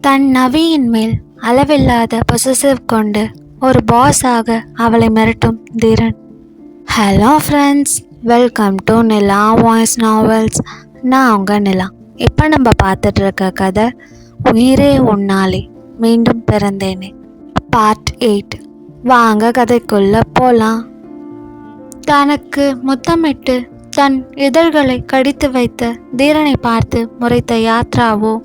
தன் நவியின் மேல் அளவில்லாத பொசசிவ் கொண்டு ஒரு பாஸாக அவளை மிரட்டும் Dheeran. Hello friends, welcome to Nila voice novels. நான் உங்கள் நிலா. இப்போ நம்ம பார்த்துட்டு இருக்க கதை உயிரே உன்னாலே மீண்டும் பிறந்தேனே, பார்ட் 8. வாங்க கதைக்குள்ள போலாம். தனக்கு முத்தமிட்டு தன் இதழ்களை கடித்து வைத்த தீரனை பார்த்து முறைத்த யாத்ராவோ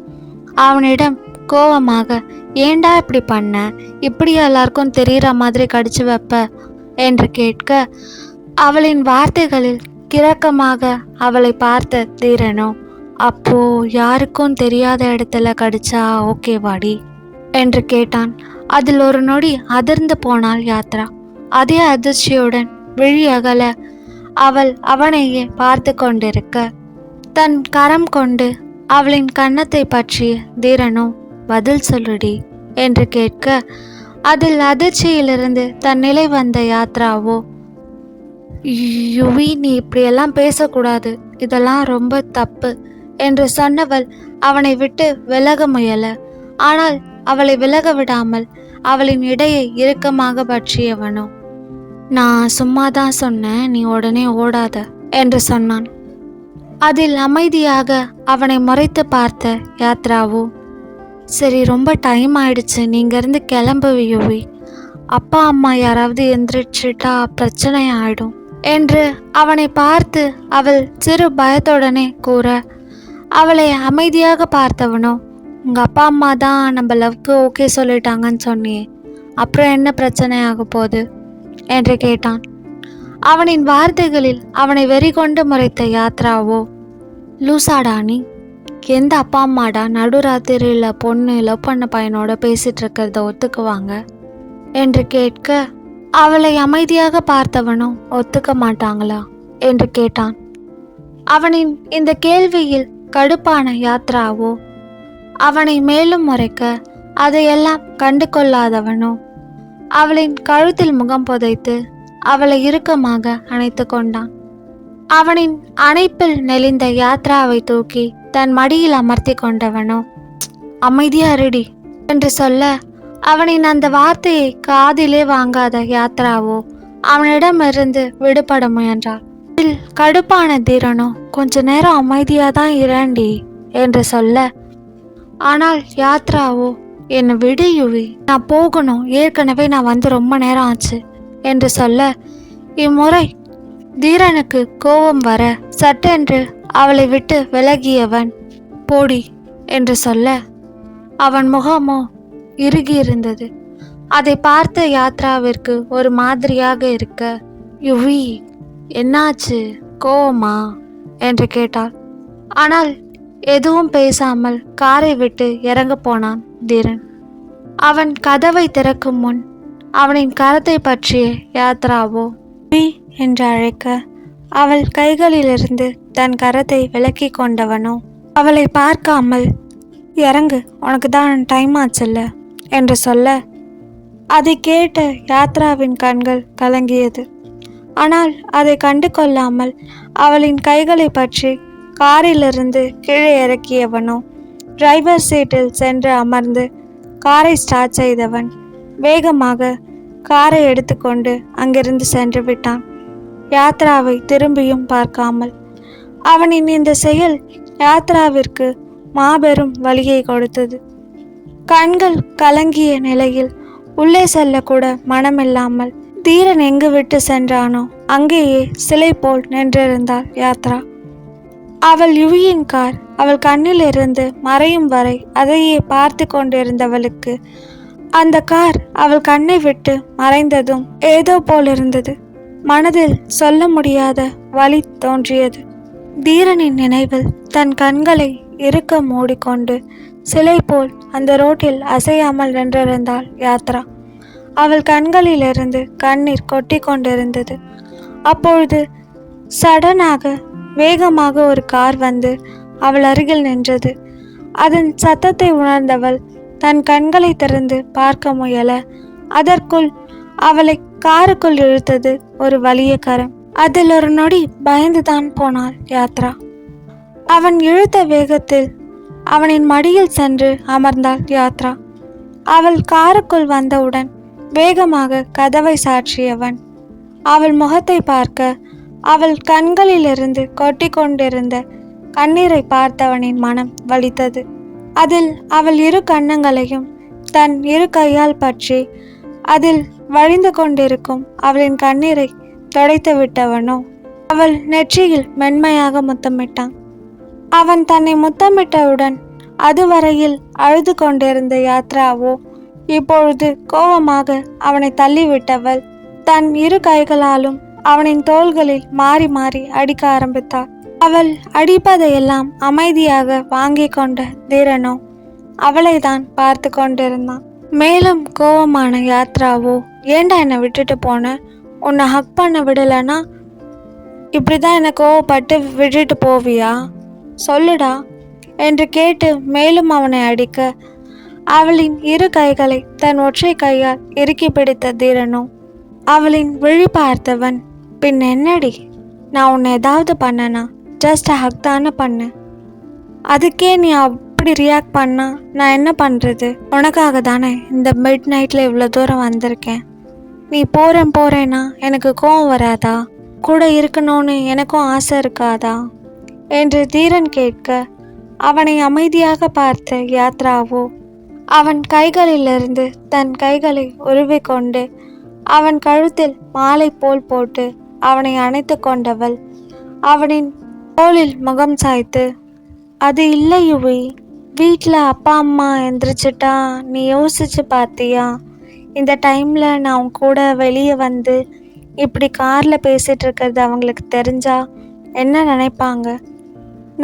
அவனிடம் கோவமாக, ஏண்டா இப்படி பண்ண, இப்படி எல்லாருக்கும் தெரிகிற மாதிரி கடிச்சு வைப்ப என்று கேட்க, அவளின் வார்த்தைகளில் கிறக்கமாக அவளை பார்த்த தீரனோ, அப்போ யாருக்கும் தெரியாத இடத்துல கடிச்சா ஓகேவாடி என்று கேட்டான். அதில் ஒரு நொடி அதிர்ந்து போனாள் யாத்ரா. அதே அதிர்ச்சியுடன் விழி அகல அவள் அவனையே பார்த்து கொண்டிருக்க, தன் கரம் கொண்டு அவளின் கன்னத்தை பற்றிய தீரனோ, பதில் சொல்லுடி என்று கேட்க, அதில் அதிர்ச்சியிலிருந்து தன் நிலை வந்த யாத்ராவோ, யுவி, நீ இப்படியெல்லாம் பேசக்கூடாது, இதெல்லாம் ரொம்ப தப்பு என்று சொன்னவள் அவனை விட்டு விலக முயல. ஆனால் அவளை விலக விடாமல் அவளின் இடையை இறுக்கமாக பற்றியவனோ, நான் சும்மாதான் சொன்னேன், நீ உடனே ஓடாத என்று சொன்னான். அதில் அமைதியாக அவனை முறைத்து பார்த்த யாத்ராவோ, சரி, ரொம்ப டைம் ஆயிடுச்சு, நீங்க இருந்து கிளம்பு யுவி, அப்பா அம்மா யாராவது எந்திரிச்சிட்டா பிரச்சனை ஆயிடும் என்று அவனை பார்த்து அவள் சிறு பயத்துடனே கூற, அவளை அமைதியாக பார்த்தவனோ, உங்க அப்பா அம்மா தான் நம்ம லவ்க்கு ஓகே சொல்லிட்டாங்கன்னு சொன்னியே, அப்புறம் என்ன பிரச்சனை ஆக போகுது என்று கேட்டான். அவனின் வார்த்தைகளில் அவனை வெறி கொண்டு முறைத்த யாத்ராவோ, லூசாடா நீ, எந்த அப்பா அம்மாடா நடுராத்திரியில் பொண்ணு லவ் பண்ண பையனோட பேசிட்டு இருக்கிறத ஒத்துக்குவாங்க என்று கேட்க, அவளை அமைதியாக பார்த்தவனோ, ஒத்துக்க மாட்டாங்களா என்று கேட்டான். அவனின் இந்த கேள்வியில் கடுப்பான யாத்ராவோ அவனை மேலும் முறைக்க, அதையெல்லாம் கண்டு கொள்ளாதவனோ அவளின் கழுத்தில் முகம் புதைத்து அவளை இறுக்கமாக அணைத்து கொண்டான். அவனின் அணைப்பில் நெளிந்த யாத்ராவை தூக்கி தன் மடியில் அமர்த்தி கொண்டவனோ, அமைதியா இருடி என்று சொல்ல, அவனின் அந்த வார்த்தையை காதிலே வாங்காத யாத்ராவோ அவனிடமிருந்து விடுபட முயன்றாள். இதில் கடுப்பான தீரனோ, கொஞ்ச நேரம் அமைதியாதான் இரண்டி என்று சொல்ல, ஆனால் யாத்ராவோ, என்னை விடு யுவி, நான் போகணும், ஏற்கனவே நான் வந்து ரொம்ப நேரம் ஆச்சு என்று சொல்ல, இம்முறை தீரனுக்கு கோபம் வர சட்டென்று அவளை விட்டு விலகியவன், போடி என்று சொல்ல, அவன் முகமோ இறுகியிருந்தது. அதை பார்த்த யாத்ராவிற்கு ஒரு மாதிரியாக இருக்க, யுவி, என்னாச்சு, கோவமா என்று கேட்டாள். ஆனால் எதுவும் பேசாமல் காரை விட்டு இறங்க போனான் தீரன். அவன் கதவை திறக்கும் முன் அவனின் கரத்தை பற்றிய யாத்ராவோ என்று அழைக்க, அவள் கைகளிலிருந்து தன் கரத்தை விலக்கி கொண்டவனோ அவளை பார்க்காமல், இறங்கு, உனக்கு தான் டைம் ஆச்சுல்ல என்று சொல்ல, அதை கேட்ட யாத்ராவின் கண்கள் கலங்கியது. ஆனால் அதை கண்டு கொள்ளாமல் அவளின் கைகளை பற்றி காரிலிருந்து கீழே இறக்கியவனோ டிரைவர் சீட்டில் சென்று அமர்ந்து காரை ஸ்டார்ட் செய்தவன் வேகமாக காரை எடுத்துக்கொண்டு அங்கிருந்து சென்று விட்டான், யாத்ராவை திரும்பியும் பார்க்காமல். அவனின் இந்த செயல் யாத்ராவிற்கு மாபெரும் வலியை கொடுத்தது. கண்கள் கலங்கிய நிலையில் உள்ளே செல்லக்கூட மனமில்லாமல் தீரன் எங்கு விட்டு சென்றானோ அங்கேயே சிலை போல் நின்றிருந்தாள் யாத்ரா. அவள் யுவியின் கார் அவள் கண்ணிலிருந்து மறையும் வரை அதையே பார்த்து கொண்டிருந்தவளுக்கு அந்த கார் அவள் கண்ணை விட்டு மறைந்ததும் ஏதோ போலிருந்தது. மனதில் சொல்ல முடியாத வலி தோன்றியது. தீரனின் நினைவில் தன் கண்களை இறுக்க மூடிக்கொண்டு சிலை போல் அந்த ரோட்டில் அசையாமல் நின்றிருந்தாள் யாத்ரா. அவள் கண்களிலிருந்து கண்ணீர் கொட்டி கொண்டிருந்தது. அப்பொழுது சடனாக வேகமாக ஒரு கார் வந்து அவள் அருகில் நின்றது. அதன் சத்தத்தை உணர்ந்தவள் தன் கண்களை திறந்து பார்க்க முயல, அதற்குள் அவளை காருக்குள் இழுத்தது ஒரு வலிய கரம். அதில் ஒரு நொடி பயந்துதான் போனாள் யாத்ரா. அவன் இழுத்த வேகத்தில் அவனின் மடியில் சென்று அமர்ந்தாள் யாத்ரா. அவள் காருக்குள் வந்தவுடன் வேகமாக கதவை சாற்றியவன் அவள் முகத்தை பார்க்க அவள் கண்களிலிருந்து கொட்டி கொண்டிருந்த கண்ணீரை பார்த்தவனின் மனம் வலித்தது. அதில் அவள் இரு கன்னங்களையும் தன் இரு கையால் பற்றி அதில் வழிந்து கொண்டிருக்கும் அவளின் கண்ணீரை துடைத்து விட்டவனோ அவள் நெற்றியில் மென்மையாக முத்தமிட்டான். அவன் தன்னை முத்தமிட்டவுடன் அதுவரையில் அழுது கொண்டிருந்த யாத்ராவோ இப்பொழுது கோபமாக அவனை தள்ளிவிட்டவள் தன் இரு கைகளாலும் அவனின் தோள்களில் மாறி மாறி அடிக்க ஆரம்பித்தாள். அவள் அடிப்பதையெல்லாம் அமைதியாக வாங்கி கொண்ட தீரனோ அவளை தான் பார்த்து கொண்டிருந்தான். மேலும் கோபமான யாத்ராவோ, ஏண்டா என்னை விட்டுட்டு போன? உன்னை ஹக் பண்ண விடலைன்னா இப்படிதான் என்னை கோவப்பட்டு விட்டுட்டு போவியா? சொல்லுடா என்று கேட்டு மேலும் அவனை அடிக்க அவளின் இரு கைகளை தன் ஒற்றை கையால் இறுக்கி பிடித்த தீரனோ அவளின் விழி பார்த்தவன், பின் என்னடி, நான் உன்னை ஏதாவது பண்ணனா? ஜஸ்ட் ஹக் தானே பண்ண, அதுக்கே நீ அப்படி ரியாக்ட் பண்ணா நான் என்ன பண்ணுறது? உனக்காக தானே இந்த மிட் நைட்டில் இவ்வளோ தூரம் வந்திருக்கேன். நீ போறேன்னா எனக்கு கோவம் வராதா? கூட இருக்கணும்னு எனக்கும் ஆசை இருக்காதா என்று தீரன் கேட்க அவனை அமைதியாக பார்த்த யாத்ராவோ அவன் கைகளிலிருந்து தன் கைகளை உருவி கொண்டு அவன் கழுத்தில் மாலை போல் போட்டு அவனை அணைத்து கொண்டவள் அவனின் தோளில் முகம் சாய்த்து, அது இல்லை யுவி, வீட்டில் அப்பா அம்மா எந்திரிச்சிட்டா நீ யோசிச்சு பார்த்தியா? இந்த டைமில் நான் உன் கூட வெளியே வந்து இப்படி காரில் பேசிகிட்டு இருக்கிறது அவங்களுக்கு தெரிஞ்சா என்ன நினைப்பாங்க?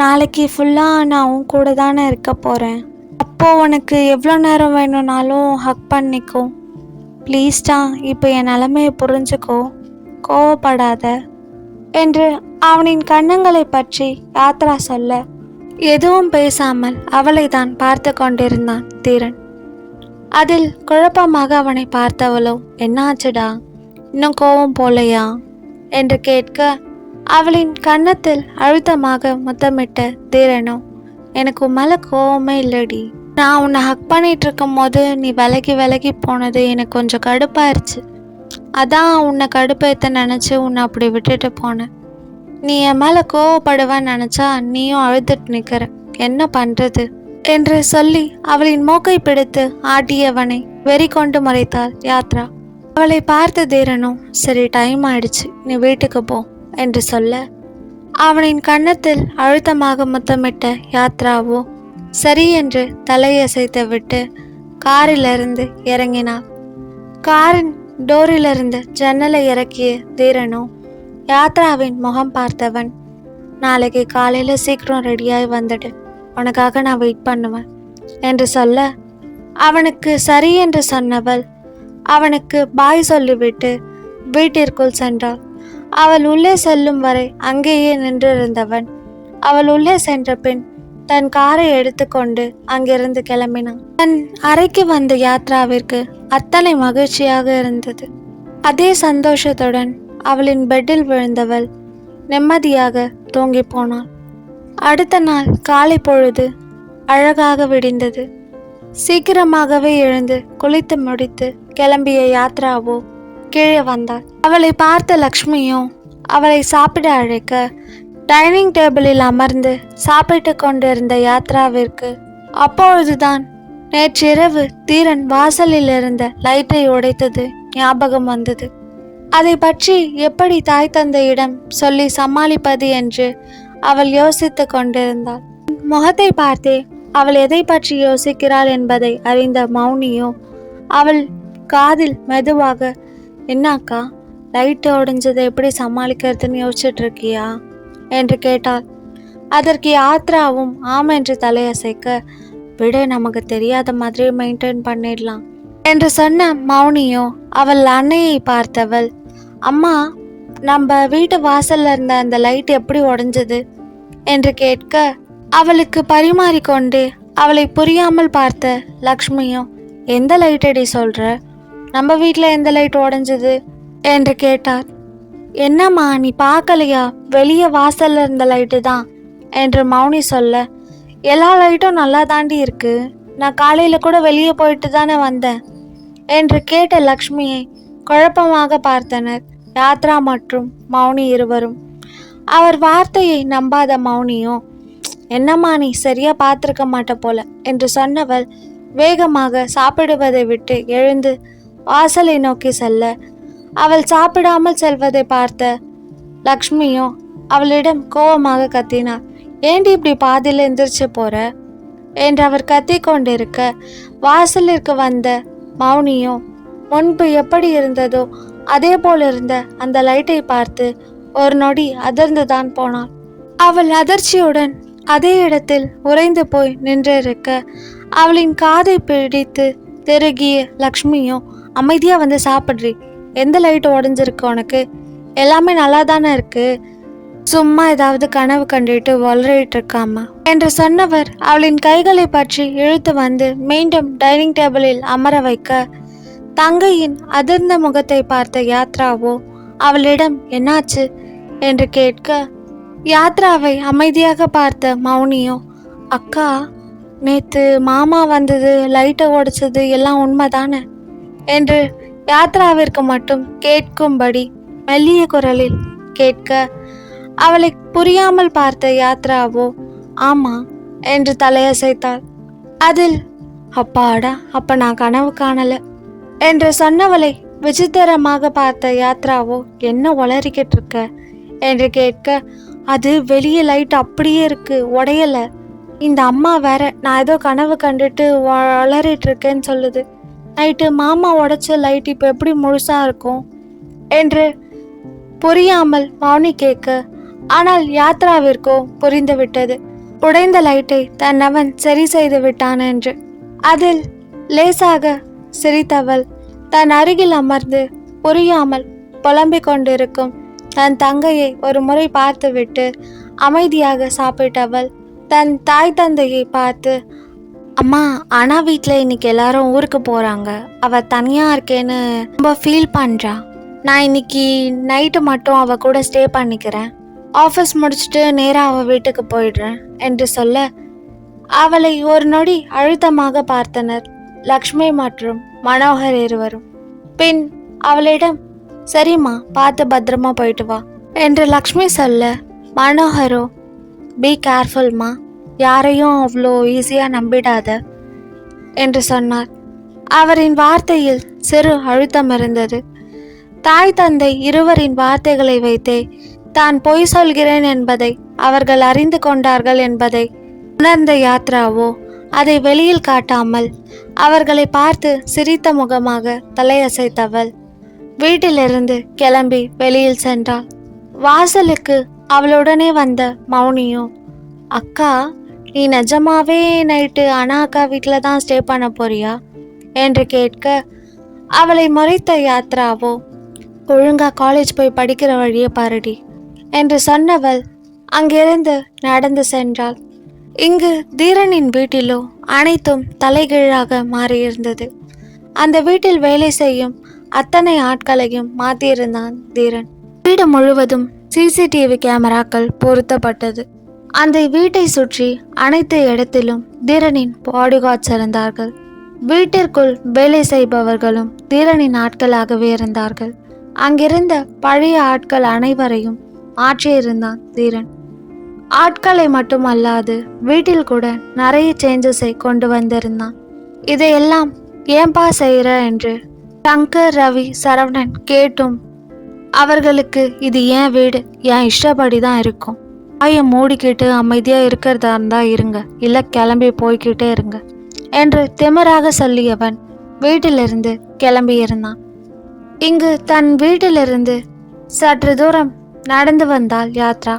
நாளைக்கு ஃபுல்லாக நான் உன் கூட தானே இருக்க போகிறேன். அப்போது உனக்கு எவ்வளோ நேரம் வேணும்னாலும் ஹக் பண்ணிக்கோ. ப்ளீஸ்டா, இப்போ என் நிலைமையை புரிஞ்சுக்கோ, கோவப்படாத என்று அவனின் கன்னங்களை பற்றி யாத்ரா சொல்ல எதுவும் பேசாமல் அவளை தான் பார்த்து கொண்டிருந்தான் தீரன். அதில் குழப்பமாக அவனை பார்த்தவளோ, என்னாச்சுடா, இன்னும் கோவம் போலையா என்று கேட்க அவளின் கன்னத்தில் அழுத்தமாக முத்தமிட்ட தீரனோ, எனக்கு உன் மேலே கோவமே இல்லடி. நான் உன்னை ஹக் பண்ணிட்டு இருக்கும் போது நீ விலகி போனது எனக்கு கொஞ்சம் கடுப்பாயிருச்சு. அதான் உன்னை கடுப்பேற்ற நினச்சி உன்னை அப்படி விட்டுட்டு போனேன். நீ என் மேலே கோவப்படுவேன்னு நினச்சா நீயும் அழுதுட்டு நிற்கிற, என்ன பண்ணுறது என்று சொல்லி அவளின் மூக்கை பிடித்து ஆட்டியவனை வெறி கொண்டு முறைத்தாள் யாத்ரா. அவளை பார்த்த தீரனும், சரி டைம் ஆயிடுச்சு, நீ வீட்டுக்கு போ என்று சொல்ல அவனின் கன்னத்தில் அழுத்தமாக முத்தமிட்ட யாத்ராவோ சரி என்று தலையசைத்து விட்டு காரிலிருந்து இறங்கினாள். காரின் டோரிலிருந்து ஜன்னலை இறக்கிய தீரனோ யாத்ராவின் முகம் பார்த்தவன், நாளைக்கு காலையில் சீக்கிரம் ரெடியாகி வந்துடு, உனக்காக நான் வெயிட் பண்ணுவேன் என்று சொல்ல அவனுக்கு சரி என்று சொன்னவள் அவனுக்கு பாய் சொல்லிவிட்டு வீட்டிற்குள் சென்றாள். அவள் உள்ளே செல்லும் வரை அங்கேயே நின்றிருந்தவன் அவள் உள்ளே சென்ற பின் தன் காரை எடுத்துக்கொண்டு அங்கிருந்து கிளம்பினான். தன் அறைக்கு வந்த யாத்ராவிற்கு அத்தனை மகிழ்ச்சியாக இருந்தது. அதே சந்தோஷத்துடன் அவளின் பெட்டில் விழுந்தவள் நிம்மதியாக தூங்கி போனாள். அடுத்த நாள் காலை பொழுது அழகாக விடிந்தது. சீக்கிரமாகவே எழுந்து குளித்து முடித்து கிளம்பிய யாத்ராவோ கீழே வந்தாள். அவளை பார்த்த லக்ஷ்மியும் அவளை சாப்பிட அழைக்க டைனிங் டேபிளில் அமர்ந்து சாப்பிட்டு கொண்டிருந்த யாத்ராவிற்கு அப்பொழுதுதான் நேற்றிரவு தீரன் வாசலில் இருந்த லைட்டை உடைத்தது ஞாபகம் வந்தது. அதை பற்றி எப்படி தாய் தந்தையிடம் சொல்லி சமாளிப்பது என்று அவள் யோசித்து கொண்டிருந்தாள். முகத்தை பார்த்தே அவள் எதை பற்றி யோசிக்கிறாள் என்பதை அறிந்த மௌனியோ அவள் காதில் மெதுவாக, என்னாக்கா, லைட்டு உடைஞ்சதை எப்படி சமாளிக்கிறதுன்னு யோசிச்சுட்டு இருக்கியா என்று கேட்டாள். அதற்கு யாத்ராவும் ஆம் என்று தலையசைக்க, விட, நமக்கு தெரியாத மாதிரி மெயின்டைன் பண்ணிடலாம் என்று சொன்ன மௌனியோ அவள் அன்னையை பார்த்தவள், அம்மா, நம்ம வீட்டு வாசல்ல இருந்த அந்த லைட் எப்படி உடைஞ்சது என்று கேட்க அவளுக்கு பரிமாறிக்கொண்டு அவளை புரியாமல் பார்த்த லக்ஷ்மியோ, எந்த லைட்டடி சொல்ற, நம்ம வீட்டில் எந்த லைட் உடைஞ்சது என்று கேட்டார். என்னம்மா, நீ பார்க்கலையா, வெளியே வாசல்ல இருந்த லைட்டு தான் என்று மௌனி சொல்ல, எல்லா லைட்டும் நல்லா தாண்டி இருக்கு, நான் காலையில கூட வெளியே போயிட்டு தானே வந்தேன் என்று கேட்ட லக்ஷ்மியை குழப்பமாக பார்த்தனர் யாத்ரா மற்றும் மௌனி இருவரும். அவர் வார்த்தையை நம்பாத மௌனியோ, என்னம்மா நீ சரியா பார்த்துருக்க மாட்ட போல என்று சொன்னவள் வேகமாக சாப்பிடுவதை விட்டு எழுந்து வாசலை நோக்கி செல்ல, அவள் சாப்பிடாமல் செல்வதை பார்த்த லக்ஷ்மியோ அவளிடம் கோபமாக கத்தினார். ஏண்டி இப்படி பாதியில் எந்திரிச்சு போற என்று அவர் கத்தி கொண்டிருக்க, வாசலிற்கு வந்த மௌனியோ முன்பு எப்படி இருந்ததோ அதே போல் இருந்த அந்த லைட்டை பார்த்து ஒரு நொடி அதிர்ந்துதான் போனாள். அவள் அதிர்ச்சியுடன் அதே இடத்தில் உறைந்து போய் நின்றிருக்க, அவளின் காதை பிடித்து திருகிய லக்ஷ்மியோ, அமைதியா வந்து சாப்பிட்றி, எந்த லைட் உடஞ்சிருக்கு உனக்கு, எல்லாமே நல்லா தானே இருக்கு, சும்மா ஏதாவது கனவு கண்டுட்டு வளரிட்டு இருக்காம என்று சொன்னவர் அவளின் கைகளை பற்றி இழுத்து வந்து மீண்டும் டைனிங் டேபிளில் அமர வைக்க, தங்கையின் அதிர்ந்த முகத்தை பார்த்த யாத்ராவோ அவளிடம் என்னாச்சு என்று கேட்க, யாத்ராவை அமைதியாக பார்த்த மௌனியோ, அக்கா நேத்து மாமா வந்தது லைட்டை உடைச்சது எல்லாம் உண்மைதானே என்று யாத்ராவிற்கு மட்டும் கேட்கும்படி மெல்லிய குரலில் கேட்க, அவளை புரியாமல் பார்த்த யாத்ராவோ ஆமா என்று தலையசைத்தாள். அதில் அப்பாடா, அப்ப நான் கனவு காணல என்று சொன்னவளை விசித்திரமாக பார்த்த யாத்ராவோ, என்ன உளறிக்கிட்டு இருக்க என்று கேட்க, அது வெளியே லைட் அப்படியே இருக்கு, உடையல, இந்த அம்மா வேற நான் ஏதோ கனவு கண்டுட்டு வளரிட்டு இருக்கேன்னு சொல்லுது, நைட்டு மாமா உடைச்ச லைட் இப்போ எப்படி முழுசா இருக்கும் என்று புரியாமல் மௌனி கேட்க, ஆனால் யாத்ராவிற்கோ புரிந்து விட்டது உடைந்த லைட்டை தன்னவன் சரி செய்து விட்டான் என்று. அதில் லேசாக சிரித்தவள் தன் அருகில் அமர்ந்து புரியாமல் புலம்பிக் கொண்டிருக்கும் தன் தங்கையை ஒரு முறை பார்த்துவிட்டு அமைதியாக சாப்பிட்டவள் தன் தாய் தந்தையை பார்த்து, அம்மா ஆனா வீட்டில் இன்னைக்கு எல்லாரும் ஊருக்கு போகிறாங்க, அவள் தனியாக இருக்கேன்னு ரொம்ப ஃபீல் பண்ணுறா, நான் இன்னைக்கு நைட்டு மட்டும் அவள் கூட ஸ்டே பண்ணிக்கிறேன், ஆஃபீஸ் முடிச்சுட்டு நேராக அவள் வீட்டுக்கு போயிடுறேன் என்று சொல்ல, அவளை ஒரு நொடி அழுத்தமாக பார்த்தனர் லக்ஷ்மி மற்றும் மனோகர் இருவரும். பின் அவளிடம், சரிம்மா பார்த்து பத்திரமா போயிட்டு வா என்று லக்ஷ்மி சொல்ல, மனோகரோ, பி கேர்ஃபுல்மா, யாரையும் அவ்வளோ ஈஸியாக நம்பிடாத என்று சொன்னார். அவரின் வார்த்தையில் சிறு அழுத்தம் இருந்தது. தாய் தந்தை இருவரின் வார்த்தைகளை வைத்தே தான் பொய் சொல்கிறேன் என்பதை அவர்கள் அறிந்து கொண்டார்கள் என்பதை உணர்ந்த யாத்ராவோ அதை வெளியில் காட்டாமல் அவர்களை பார்த்து சிரித்த முகமாக தலையசைத்தவள் வீட்டிலிருந்து கிளம்பி வெளியில் சென்றாள். வாசலுக்கு அவளுடனே வந்த மௌனியோ, அக்கா நீ நிஜமாவே நைட்டு அண்ணா அக்கா வீட்டில் தான் ஸ்டே பண்ண போறியா என்று கேட்க, அவளை முறைத்த யாத்ராவோ, ஒழுங்கா காலேஜ் போய் படிக்கிற வழியை பாருடி என்று சொன்னவள் அங்கிருந்து நடந்து சென்றாள். இங்கு தீரனின் வீட்டிலோ அனைத்தும் தலைகீழாக மாறியிருந்தது. அந்த வீட்டில் வேலை செய்யும் அத்தனை ஆட்களையும் மாற்றியிருந்தான் தீரன். வீடு முழுவதும் சிசிடிவி கேமராக்கள் பொருத்தப்பட்டது. அந்த வீட்டை சுற்றி அனைத்து இடத்திலும் தீரனின் பாடிகார்ட்ஸ் இருந்தார்கள். வீட்டிற்குள் வேலை செய்பவர்களும் தீரனின் ஆட்களாகவே இருந்தார்கள். அங்கிருந்த பழைய ஆட்கள் அனைவரையும் மாற்றியிருந்தான் தீரன். ஆட்களை மட்டுமல்லாது வீட்டில் கூட நிறைய சேஞ்சஸை கொண்டு வந்திருந்தான். இதையெல்லாம் ஏன்பா செய்கிற என்று சங்கர், ரவி, சரவணன் கேட்டும் அவர்களுக்கு இது ஏன் வீடு, என் இஷ்டப்படி தான் இருக்கும், வாயை மூடிக்கிட்டு அமைதியாக இருக்கிறதா இருந்தா இருங்க, இல்லை கிளம்பி போய்கிட்டே இருங்க என்று திமிராக சொல்லியவன் வீட்டிலிருந்து கிளம்பியிருந்தான். இங்கு தன் வீட்டிலிருந்து சற்று தூரம் நடந்து வந்தாள் யாத்ரா.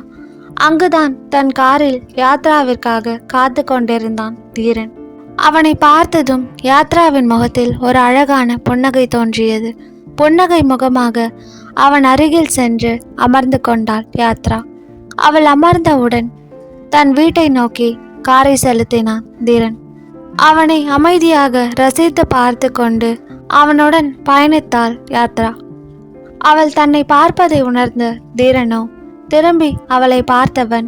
அங்குதான் தன் காரில் யாத்ராவிற்காக காத்து கொண்டிருந்தான் தீரன். அவனை பார்த்ததும் யாத்ராவின் முகத்தில் ஒரு அழகான புன்னகை தோன்றியது. புன்னகை முகமாக அவன் அருகில் சென்று அமர்ந்து கொண்டாள் யாத்ரா. அவள் அமர்ந்தவுடன் தன் வீட்டை நோக்கி காரை செலுத்தினான் தீரன். அவனை அமைதியாக ரசித்து பார்த்து கொண்டு அவனுடன் பயணித்தாள் யாத்ரா. அவள் தன்னை பார்ப்பதை உணர்ந்த தீரனோ திரும்பி அவளை பார்த்தவன்,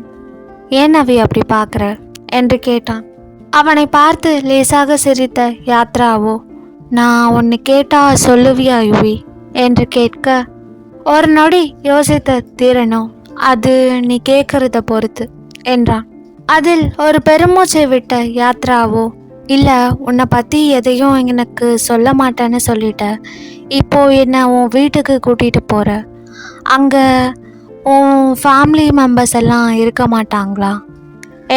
ஏன் அவி அப்படி பார்க்குற என்று கேட்டான். அவனை பார்த்து லேசாக சிரித்த யாத்ராவோ, நான் ஒன்று கேட்டா சொல்லுவியா யுவி என்று கேட்க, ஒரு நொடி யோசித்த தீரனோ, அது நீ கேட்கறத பொறுத்து என்றான். அதில் ஒரு பெருமூச்சை விட்ட யாத்ராவோ, இல்லை, உன்னை பற்றி எதையும் எனக்கு சொல்ல மாட்டேன்னு சொல்லிட்ட. இப்போ என்ன உன் வீட்டுக்கு கூட்டிகிட்டு போகிற, அங்கே உன் ஃபேமிலி மெம்பர்ஸ் எல்லாம் இருக்க மாட்டாங்களா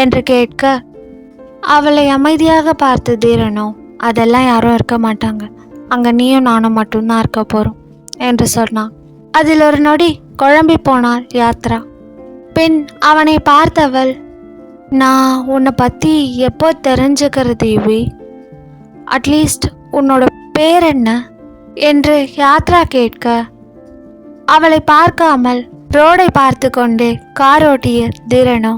என்று கேட்க, அவளை அமைதியாக பார்த்து தீரனோ, அதெல்லாம் யாரும் இருக்க மாட்டாங்க, அங்கே நீயும் நானும் மட்டும்தான் இருக்க போகிறோம் என்று சொன்னான். அதில் ஒரு நொடி குழம்பி போனாள் யாத்ரா. பின் அவனை பார்த்தவள், நான் உன்னை பற்றி எப்போ தெரிஞ்சுக்கிறது யுவி? அட்லீஸ்ட் உன்னோட பேர் என்ன என்று யாத்ரா கேட்க, அவளை பார்க்காமல் ரோடை பார்த்து கொண்டே கார் ஓட்டிய தீரனோ,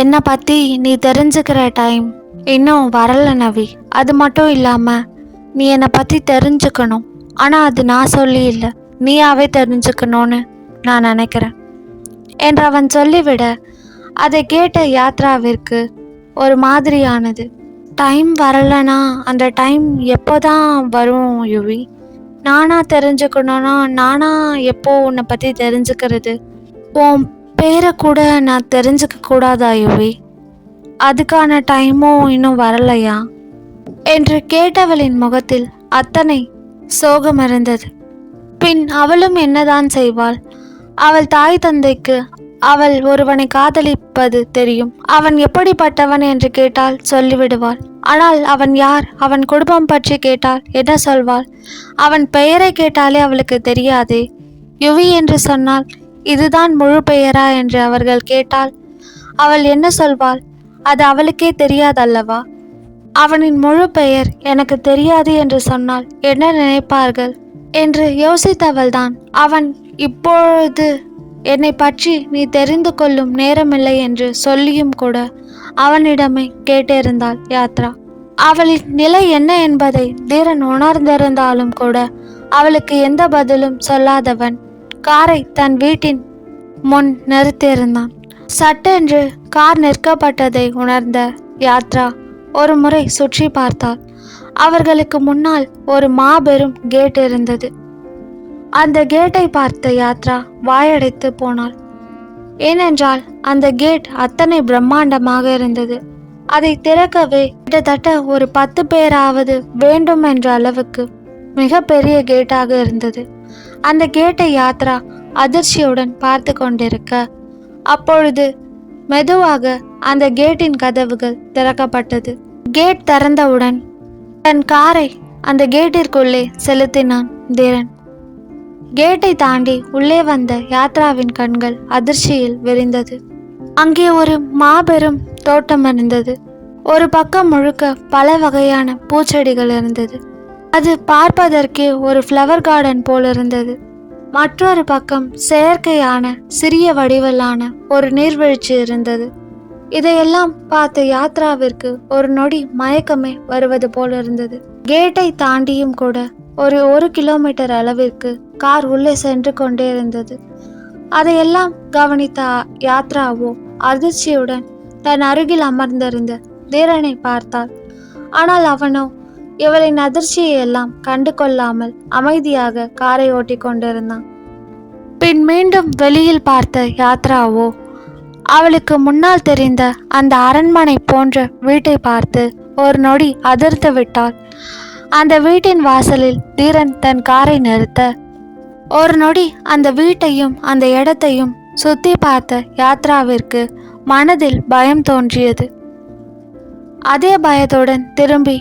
என்னை பற்றி நீ தெரிஞ்சுக்கிற டைம் இன்னும் வரல நவி. அது மட்டும் இல்லாமல் நீ என்னை பற்றி தெரிஞ்சுக்கணும், ஆனால் அது நான் சொல்லி இல்லை, நீயாவே தெரிஞ்சுக்கணும்னு நான் நினைக்கிறேன் என்று அவன் சொல்லிவிட, அதை கேட்ட யாத்ராவிற்கு ஒரு மாதிரியானது. டைம் வரலனா அந்த டைம் எப்போதான் வரும் யுவி? நானா தெரிஞ்சுக்கணும்னா நானா எப்போ உன்னை பற்றி தெரிஞ்சுக்கிறது? உன் பேரை கூட நான் தெரிஞ்சுக்க கூடாதா யுவி? அதுக்கான டைமும் இன்னும் வரலையா என்று கேட்டவளின் முகத்தில் அத்தனை சோகம் இருந்தது. பின் அவளும் என்னதான் செய்வாள்? அவள் தாய் தந்தைக்கு அவள் ஒருவனை காதலிப்பது தெரியும். அவன் எப்படிப்பட்டவன் என்று கேட்டால் சொல்லிவிடுவாள். ஆனால் அவன் யார், அவன் குடும்பம் பற்றி கேட்டால் என்ன சொல்வாள்? அவன் பெயரை கேட்டாலே அவளுக்கு தெரியாதே. யுவி என்று சொன்னால் இதுதான் முழு பெயரா என்று அவர்கள் கேட்டால் அவள் என்ன சொல்வாள்? அது அவளுக்கே தெரியாதல்லவா? அவனின் முழு பெயர் எனக்கு தெரியாது என்று சொன்னால் என்ன நினைப்பார்கள் என்று யோசித்தவள்தான். அவன் இப்பொழுது என்னை பற்றி நீ தெரிந்து கொள்ளும் நேரமில்லை என்று சொல்லியும் கூட அவனிடமே கேட்டிருந்தாள் யாத்ரா. அவளின் நிலை என்ன என்பதை தீரன் உணர்ந்திருந்தாலும் கூட அவளுக்கு எந்த பதிலும் சொல்லாதவன் காரை தன் வீட்டின் முன் நிறுத்தியிருந்தான். சட்டென்று கார் நிற்கப்பட்டதை உணர்ந்த யாத்ரா ஒரு முறை சுற்றி பார்த்தாள். அவர்களுக்கு முன்னால் ஒரு மாபெரும் கேட் இருந்தது. அந்த கேட்டை பார்த்த யாத்ரா வாயடைத்து போனாள். ஏனென்றால் அந்த கேட் அத்தனை பிரம்மாண்டமாக இருந்தது. அதை திறக்கவே கிட்டத்தட்ட ஒரு 10 பேராவது வேண்டும் என்ற அளவுக்கு மிக பெரிய கேட்டாக இருந்தது. அந்த கேட்டை யாத்ரா அதிர்ச்சியுடன் பார்த்து கொண்டிருக்க, அப்பொழுது மெதுவாக அந்த கேட்டின் கதவுகள் திறக்கப்பட்டது. கேட் திறந்தவுடன் தன் காரை அந்த கேட்டிற்குள்ளே செலுத்தினான் தீரன். கேட்டை தாண்டி உள்ளே வந்த யாத்ராவின் கண்கள் அதிர்ச்சியில் விரிந்தது. அங்கே ஒரு மாபெரும் தோட்டம் இருந்தது. ஒரு பக்கம் முழுக்க பல வகையான பூச்செடிகள் இருந்தது. அது பார்ப்பதற்கே ஒரு ஃப்ளவர் கார்டன் போல் இருந்தது. மற்றொரு பக்கம் செயற்கையான சிறிய வடிவிலான ஒரு நீர்வீழ்ச்சி இருந்தது. இதையெல்லாம் பார்த்த யாத்ராவிற்கு ஒரு நொடி மயக்கமே வருவது போல் இருந்தது. கேட்டை தாண்டியும் கூட ஒரு கிலோமீட்டர் அளவிற்கு கார் உள்ளே சென்று கொண்டே இருந்தது. அதையெல்லாம் கவனித்த யாத்ராவோ அதிர்ச்சியுடன் தன் அருகில் அமர்ந்திருந்த தீரனை பார்த்தாள். ஆனால் அவனோ இவளின் அதிர்ச்சியை எல்லாம் கண்டு கொள்ளாமல் அமைதியாக காரை ஓட்டி கொண்டிருந்தான். பின் மீண்டும் வெளியில் பார்த்த யாத்ராவோ அவளுக்கு முன்னால் தெரிந்த அந்த அரண்மனை போன்ற வீட்டை பார்த்து ஒரு நொடி அதிர்ந்து விட்டாள். அந்த வீட்டின் வாசலில் தீரன் தன் காரை நிறுத்த ஒரு நொடி அந்த வீட்டையும் அந்த இடத்தையும் சுத்தி பார்த்த யாத்ராவிற்கு மனதில் பயம் தோன்றியது. அதே பயத்துடன் திரும்பி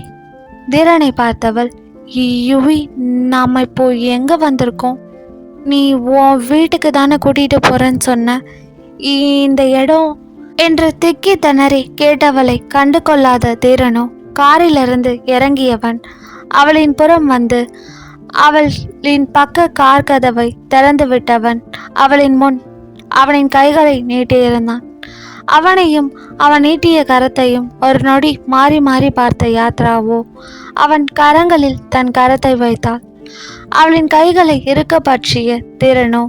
தீரனை பார்த்தவள், யுவி, நாம இப்போ எங்க வந்திருக்கோம்? நீ உன் வீட்டுக்கு தானே கூட்டிட்டு போறேன்னு சொன்ன, இந்த இடம் என்று திக்கி திணறி கேட்டவளை கண்டு கொள்ளாத தீரனோ காரிலிருந்து இறங்கியவன் அவளின் புறம் வந்து அவளின் பக்க கார் கதவை திறந்து விட்டவன் அவளின் முன் அவனின் கைகளை நீட்டியிருந்தான். அவனையும் அவன் நீட்டிய கரத்தையும் ஒரு நொடி மாறி மாறி பார்த்த யாத்ராவோ அவன் கரங்களில் தன் கரத்தை வைத்தாள். அவளின் கைகளை இருக்க பற்றிய தீரனோ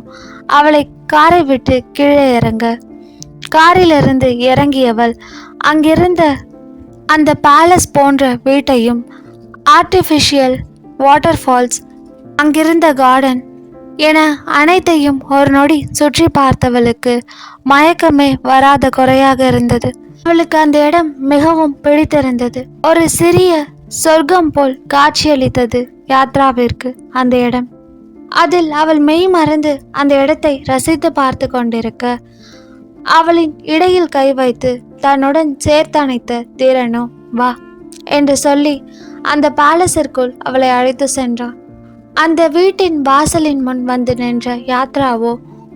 அவளை காரை விட்டு கீழே இறங்க காரிலிருந்து இறங்கியவள் அங்கிருந்த அந்த பேலஸ் போன்ற வீட்டையும், ஆர்டிஃபிஷியல் வாட்டர்ஃபால்ஸ், அங்கிருந்த கார்டன் என அனைத்தையும் ஒரு நொடி சுற்றி பார்த்தவளுக்கு மயக்கமே வராத குறையாக இருந்தது. அவளுக்கு அந்த இடம் மிகவும் பிடித்திருந்தது. ஒரு சிறிய சொர்க்கம் போல் காட்சியளித்தது யாத்ராவிற்கு அந்த இடம். அதில் அவள் மெய் மறந்து அந்த இடத்தை ரசித்து பார்த்து கொண்டிருக்க, அவளின் இடையில் கை வைத்து தன்னுடன் சேர்த்தணைத்த தீரனோ வா என்று சொல்லி அந்த பேலஸிற்குள் அவளை அழைத்து சென்றான். அந்த வீட்டின் வாசலின் முன் வந்து நின்ற யாத்ராவோ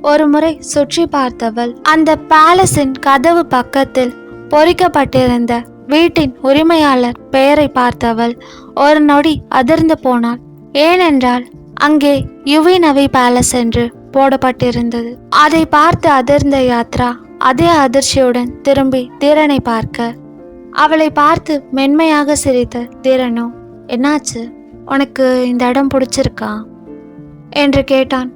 ஒரு முறை சுற்றி பார்த்தவள் அந்த பேலஸின் கதவு பக்கத்தில் பொறிக்கப்பட்டிருந்த வீட்டின் உரிமையாளர் பெயரை பார்த்தவள் ஒரு நொடி அதிர்ந்து போனாள். ஏனென்றால் அங்கே யுவினவி பேலஸ் என்று போடப்பட்டிருந்தது. அதை பார்த்து அதிர்ந்த யாத்ரா அதே அதிர்ச்சியுடன் திரும்பி தீரனை பார்க்க, அவளை பார்த்து மென்மையாக சிரித்த தீரனோ, என்னாச்சு, உனக்கு இந்த இடம் பிடிச்சிருக்கா என்று கேட்டான்.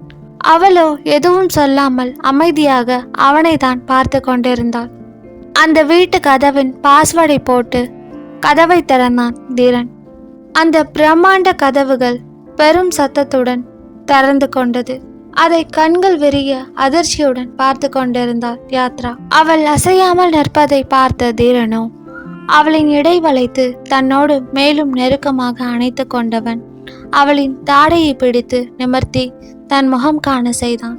அவளோ எதுவும் சொல்லாமல் அமைதியாக அவனை தான் பார்த்து கொண்டிருந்தாள். அந்த வீட்டு கதவின் பாஸ்வேர்டை போட்டு கதவை திறந்தான் தீரன். அந்த பிரம்மாண்ட கதவுகள் பெரும் சத்தத்துடன் திறந்து கொண்டது. அதை கண்கள் விரிய அதிர்ச்சியுடன் பார்த்து கொண்டிருந்தாள் யாத்ரா. அவள் அசையாமல் நிற்பதை பார்த்த தீரனோ அவளின் இடை வளைத்து தன்னோடு மேலும் நெருக்கமாக அணைத்து கொண்டவன் அவளின் தாடையை பிடித்து நிமிர்த்தி தன் முகம் காண செய்தான்.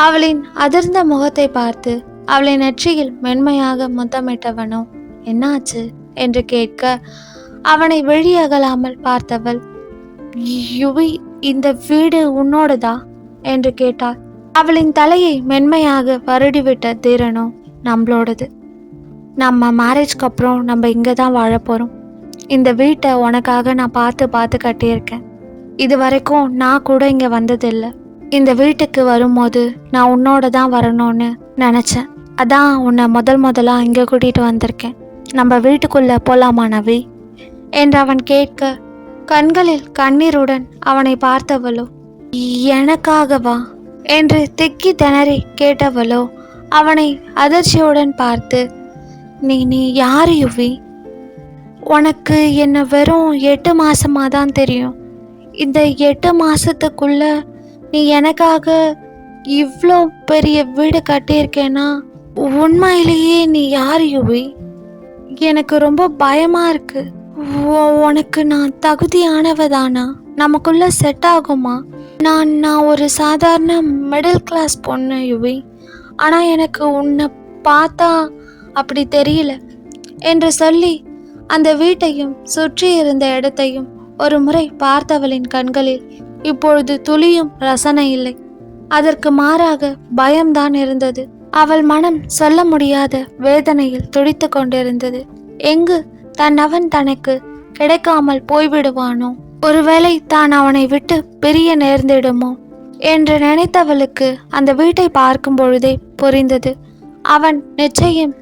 அவளின் அதிர்ந்த முகத்தை பார்த்து அவளின் நெற்றியில் மென்மையாக முத்தமிட்டவனோ, என்னாச்சு என்று கேட்க, அவனை வெளியகலாமல் பார்த்தவள், யுவி, இந்த வீடு உன்னோடதா என்று கேட்டாள். அவளின் தலையை மென்மையாக வருடிவிட்ட தீரனோ, நம்மளோடது. நம்ம மேரேஜ்க்கு அப்புறம் நம்ம இங்கே தான் வாழ போகிறோம். இந்த வீட்டை உனக்காக நான் பார்த்து பார்த்து கட்டியிருக்கேன். இது வரைக்கும் நான் கூட இங்கே வந்ததில்லை. இந்த வீட்டுக்கு வரும்போது நான் உன்னோட தான் வரணும்னு நினச்சேன். அதான் உன்னை முதலாக இங்கே கூட்டிகிட்டு வந்திருக்கேன். நம்ம வீட்டுக்குள்ளே போகலாமா நவி என்று அவன் கேட்க, கண்களில் கண்ணீருடன் அவனை பார்த்தவளோ, எனக்காகவா என்று திக்கி திணறி கேட்டவளோ அவனை அதிர்ச்சியுடன் பார்த்து, நீ யார் யுவி? உனக்கு என்ன வெறும் 8 மாசமாக தான் தெரியும். இந்த 8 மாசத்துக்குள்ள நீ எனக்காக இவ்வளோ பெரிய வீடு கட்டியிருக்கேன்னா உண்மையிலேயே நீ யார் யுவி? எனக்கு ரொம்ப பயமா இருக்கு. உனக்கு நான் தகுதியானவதானா? நமக்குள்ள செட் ஆகுமா? நான் ஒரு சாதாரண மிடில் கிளாஸ் பொண்ணு யுவி. ஆனால் எனக்கு உன்னை பார்த்தா அப்படி தெரியல என்று சொல்லி அந்த வீட்டையும் சுற்றி இருந்த இடத்தையும் ஒரு முறை பார்த்தவளின் கண்களில் இப்பொழுது துளியும் ரசனை இல்லை. அதற்கு மாறாக பயம்தான் இருந்தது. அவள் மனம் சொல்ல முடியாத வேதனையில் துடித்து கொண்டிருந்தது. எங்கு அவன் தனக்கு கிடைக்காமல் போய்விடுவானோ, ஒருவேளை தான் அவனை விட்டு பிரிய நேர்ந்திடுமோ என்று நினைத்தவளுக்கு அந்த வீட்டை பார்க்கும் பொழுதே புரிந்தது அவன் நிச்சயம்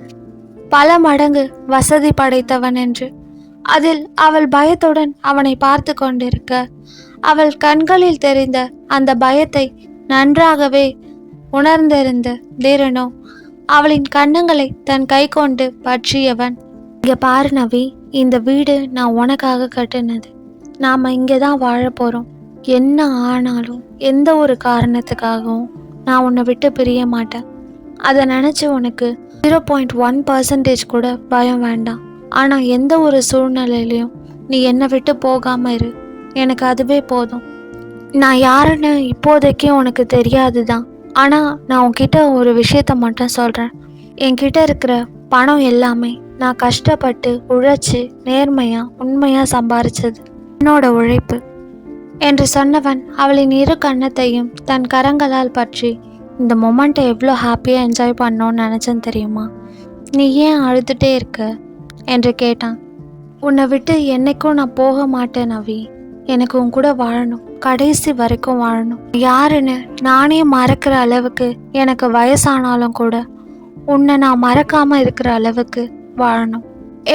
பல மடங்கு வசதி படைத்தவன் என்று. அதில் அவள் பயத்துடன் அவனை பார்த்து கொண்டிருக்க, அவள் கண்களில் தெரிந்த அந்த பயத்தை நன்றாகவே உணர்ந்திருந்த தீரனோ அவளின் கன்னங்களை தன் கை கொண்டு பற்றியவன், இங்க பாரு நவி, இந்த வீடு நான் உனக்காக கட்டினது. நாம இங்கே தான் வாழ போறோம். என்ன ஆனாலும் எந்த ஒரு காரணத்துக்காகவும் நான் உன்னை விட்டு பிரிய மாட்டேன். அதை நினச்சி உனக்கு 0.1% கூட பயம் வேண்டாம். ஆனால் எந்த ஒரு சூழ்நிலையிலையும் நீ என்னை விட்டு போகாமல் இரு. எனக்கு அதுவே போதும். நான் யாருன்னு இப்போதைக்கு உனக்கு தெரியாது தான். ஆனால் நான் உன்கிட்ட ஒரு விஷயத்த மட்டும் சொல்கிறேன். என்கிட்ட இருக்கிற பணம் எல்லாமே நான் கஷ்டப்பட்டு உழைச்சி நேர்மையாக உண்மையாக சம்பாரிச்சது, என்னோட உழைப்பு என்று சொன்னவன் அவளின் இரு கன்னத்தையும் தன் கரங்களால் பற்றி, இந்த மொமெண்ட்டை எவ்வளோ ஹாப்பியாக என்ஜாய் பண்ணோன்னு நினச்சேன்னு தெரியுமா? நீ ஏன் அழுதுகிட்டே இருக்க என்று கேட்டான். உன்னை விட்டு என்னைக்கும் நான் போக மாட்டேன் நவி. எனக்கு உன் கூட வாழணும், கடைசி வரைக்கும் வாழணும். யாருன்னு நானே மறக்கிற அளவுக்கு எனக்கு வயசானாலும் கூட உன்னை நான் மறக்காமல் இருக்கிற அளவுக்கு வாழணும்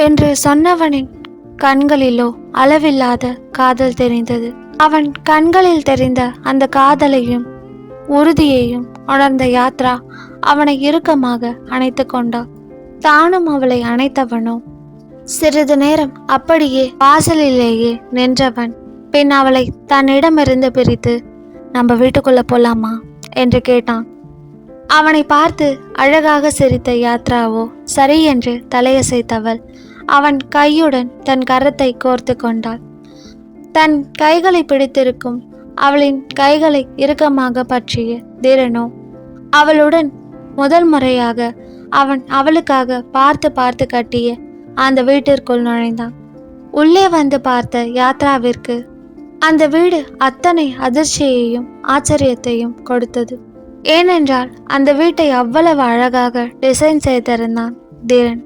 என்று சொன்னவனின் கண்களிலோ அளவில்லாத காதல் தெரிந்தது. அவன் கண்களில் தெரிந்த அந்த காதலையும் உறுதியையும் உணர்ந்த யாத்ரா அவனை இறுக்கமாக அணைத்து கொண்டாள். தானும் அவளை அணைத்தவனோ சிறிது நேரம் அப்படியே வாசலிலேயே நின்றவன் பின் அவளை தன்னிடமிருந்து பிரித்து, நம்ம வீட்டுக்குள்ள போலாமா என்று கேட்டான். அவனை பார்த்து அழகாக சிரித்த யாத்ராவோ சரி என்று தலையசைத்தவள் அவன் கையுடன் தன் கரத்தை கோர்த்து கொண்டாள். தன் கைகளை பிடித்திருக்கும் அவளின் கைகளை இறுக்கமாக பற்றிய தீரனோ அவளுடன் முதல் முறையாக அவன் அவளுக்காக பார்த்து பார்த்து கட்டிய அந்த வீட்டிற்குள் நுழைந்தான். உள்ளே வந்து பார்த்த யாத்ராவிற்கு அந்த வீடு அத்தனை அதிர்ச்சியையும் ஆச்சரியத்தையும் கொடுத்தது. ஏனென்றால் அந்த வீட்டை அவ்வளவு அழகாக டிசைன் செய்திருந்தான் தீரன்.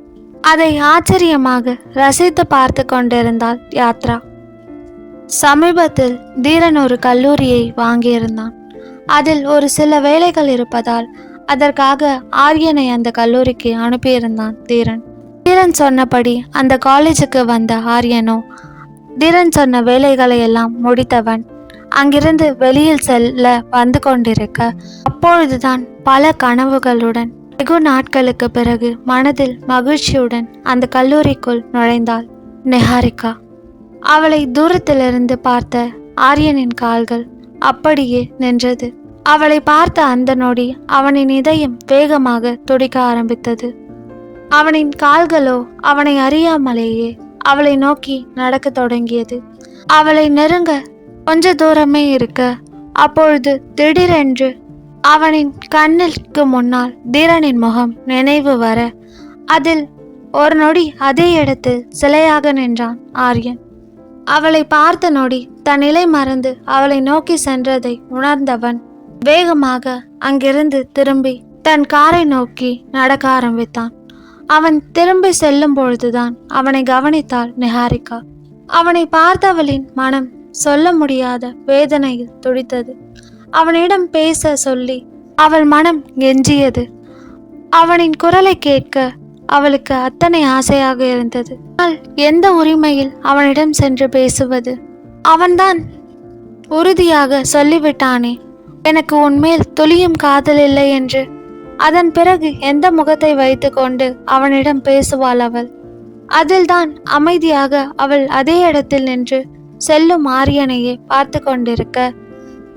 அதை ஆச்சரியமாக ரசித்து பார்த்து கொண்டிருந்தாள் யாத்ரா. சமீபத்தில் தீரன் ஒரு கல்லூரியை வாங்கியிருந்தான். அதில் ஒரு சில வேலைகள் இருப்பதால் அதற்காக ஆரியனை அந்த கல்லூரிக்கு அனுப்பியிருந்தான் தீரன். தீரன் சொன்னபடி அந்த காலேஜுக்கு வந்த ஆரியனோ தீரன் சொன்ன வேலைகளை எல்லாம் முடித்தவன் அங்கிருந்து வெளியில் செல்ல வந்து கொண்டிருக்க, அப்பொழுதுதான் பல கனவுகளுடன் வெகு நாட்களுக்கு பிறகு மனதில் மகிழ்ச்சியுடன் அந்த கல்லூரிக்குள் நுழைந்தாள் நிஹாரிகா. அவளை தூரத்திலிருந்து பார்த்த ஆரியனின் கால்கள் அப்படியே நின்றது. அவளை பார்த்த அந்த நொடி அவனின் இதயம் வேகமாக துடிக்க ஆரம்பித்தது. அவனின் கால்களோ அவனை அறியாமலேயே அவளை நோக்கி நடக்க தொடங்கியது. அவளை நெருங்க கொஞ்ச தூரமே இருக்க, அப்பொழுது திடீரென்று அவனின் கண்ணுக்கு முன்னால் தீரனின் முகம் நினைவு வர, அதில் ஒரு நொடி அதே இடத்தில் சிலையாக நின்றான் ஆரியன். அவளை பார்த்த நொடி தன் நிலை மறந்து அவளை நோக்கி சென்றதை உணர்ந்தவன் வேகமாக அங்கிருந்து திரும்பி தன் காரை நோக்கி நடக்க ஆரம்பித்தான். அவன் திரும்பி செல்லும் பொழுதுதான் அவனை கவனித்தாள் நிஹாரிகா. அவனை பார்த்தவளின் மனம் சொல்ல முடியாத வேதனையில் துடித்தது. அவனிடம் பேச சொல்லி அவள் மனம் கெஞ்சியது. அவனின் குரலை கேட்க அவளுக்கு அத்தனை ஆசையாக இருந்தது. ஆனால் எந்த உரிமையில் அவனிடம் சென்று பேசுவது? அவன்தான் உறுதியாக சொல்லிவிட்டானே, எனக்கு உன்மேல் துளியும் காதல் இல்லை என்று. அதன் பிறகு எந்த முகத்தை வைத்து கொண்டு அவனிடம் பேசுவாள் அவள்? அதில்தான் அமைதியாக அவள் அதே இடத்தில் நின்று செல்லும் ஆரியனையே பார்த்து கொண்டிருக்க,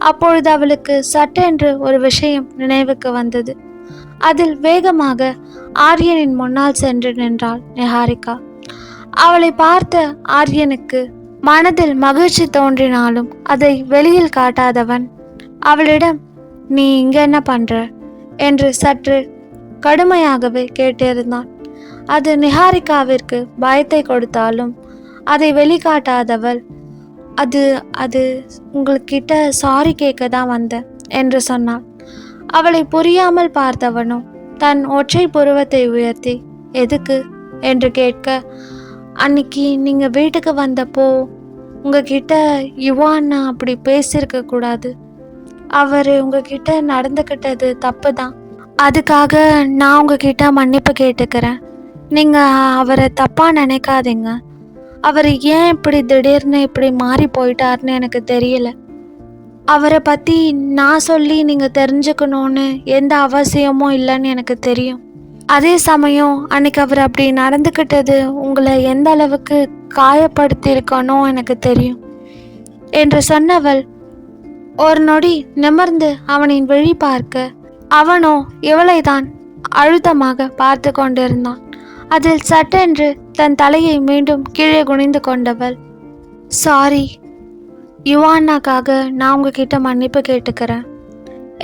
அப்பொழுது அவளுக்கு சட்டென்று ஒரு விஷயம் நினைவுக்கு வந்தது. அதில் வேகமாக ஆரியனின் முன்னால் சென்று நின்றாள் நிஹாரிகா. அவளை பார்த்த ஆரியனுக்கு மனதில் மகிழ்ச்சி தோன்றினாலும் அதை வெளியில் காட்டாதவன் அவளிடம், நீ இங்க என்ன பண்ற என்று சற்று கடுமையாகவே கேட்டிருந்தான். அது நிஹாரிகாவிற்கு பயத்தை கொடுத்தாலும் அதை வெளிக்காட்டாதவள், அது அது உங்கள்கிட்ட சாரி கேட்க தான் வந்தேன் என்று சொன்னாள். அவளை புரியாமல் பார்த்தவனோ தன் ஒற்றை புருவத்தை உயர்த்தி, எதுக்கு என்று கேட்க, அன்னைக்கு நீங்க வீட்டுக்கு வந்தப்போ உங்ககிட்ட யுவான்னா அப்படி பேசியிருக்க கூடாது. அவர் உங்ககிட்ட நடந்துக்கிட்டது தப்பு தான். அதுக்காக நான் உங்ககிட்ட மன்னிப்பு கேட்டுக்கிறேன். நீங்கள் அவரை தப்பாக நினைக்காதீங்க. அவர் ஏன் இப்படி திடீர்னு இப்படி மாறி போயிட்டார்னு எனக்கு தெரியல. அவரை பற்றி நான் சொல்லி நீங்கள் தெரிஞ்சுக்கணுன்னு எந்த அவசியமும் இல்லைன்னு எனக்கு தெரியும். அதே சமயம் அன்னைக்கு அவர் அப்படி நடந்துக்கிட்டது உங்களை எந்த அளவுக்கு காயப்படுத்தியிருக்கணும் எனக்கு தெரியும் என்று சொன்னவள் ஒரு நொடி நிமிர்ந்து அவனின் விழி பார்க்க, அவனோ இவளை தான் அழுத்தமாக பார்த்து கொண்டிருந்தான். அதில் சட்டென்று தன் தலையை மீண்டும் கீழே குனிந்து கொண்டவள், சாரி யுவானாக்காக நான் உங்ககிட்ட மன்னிப்பு கேட்டுக்கிறேன்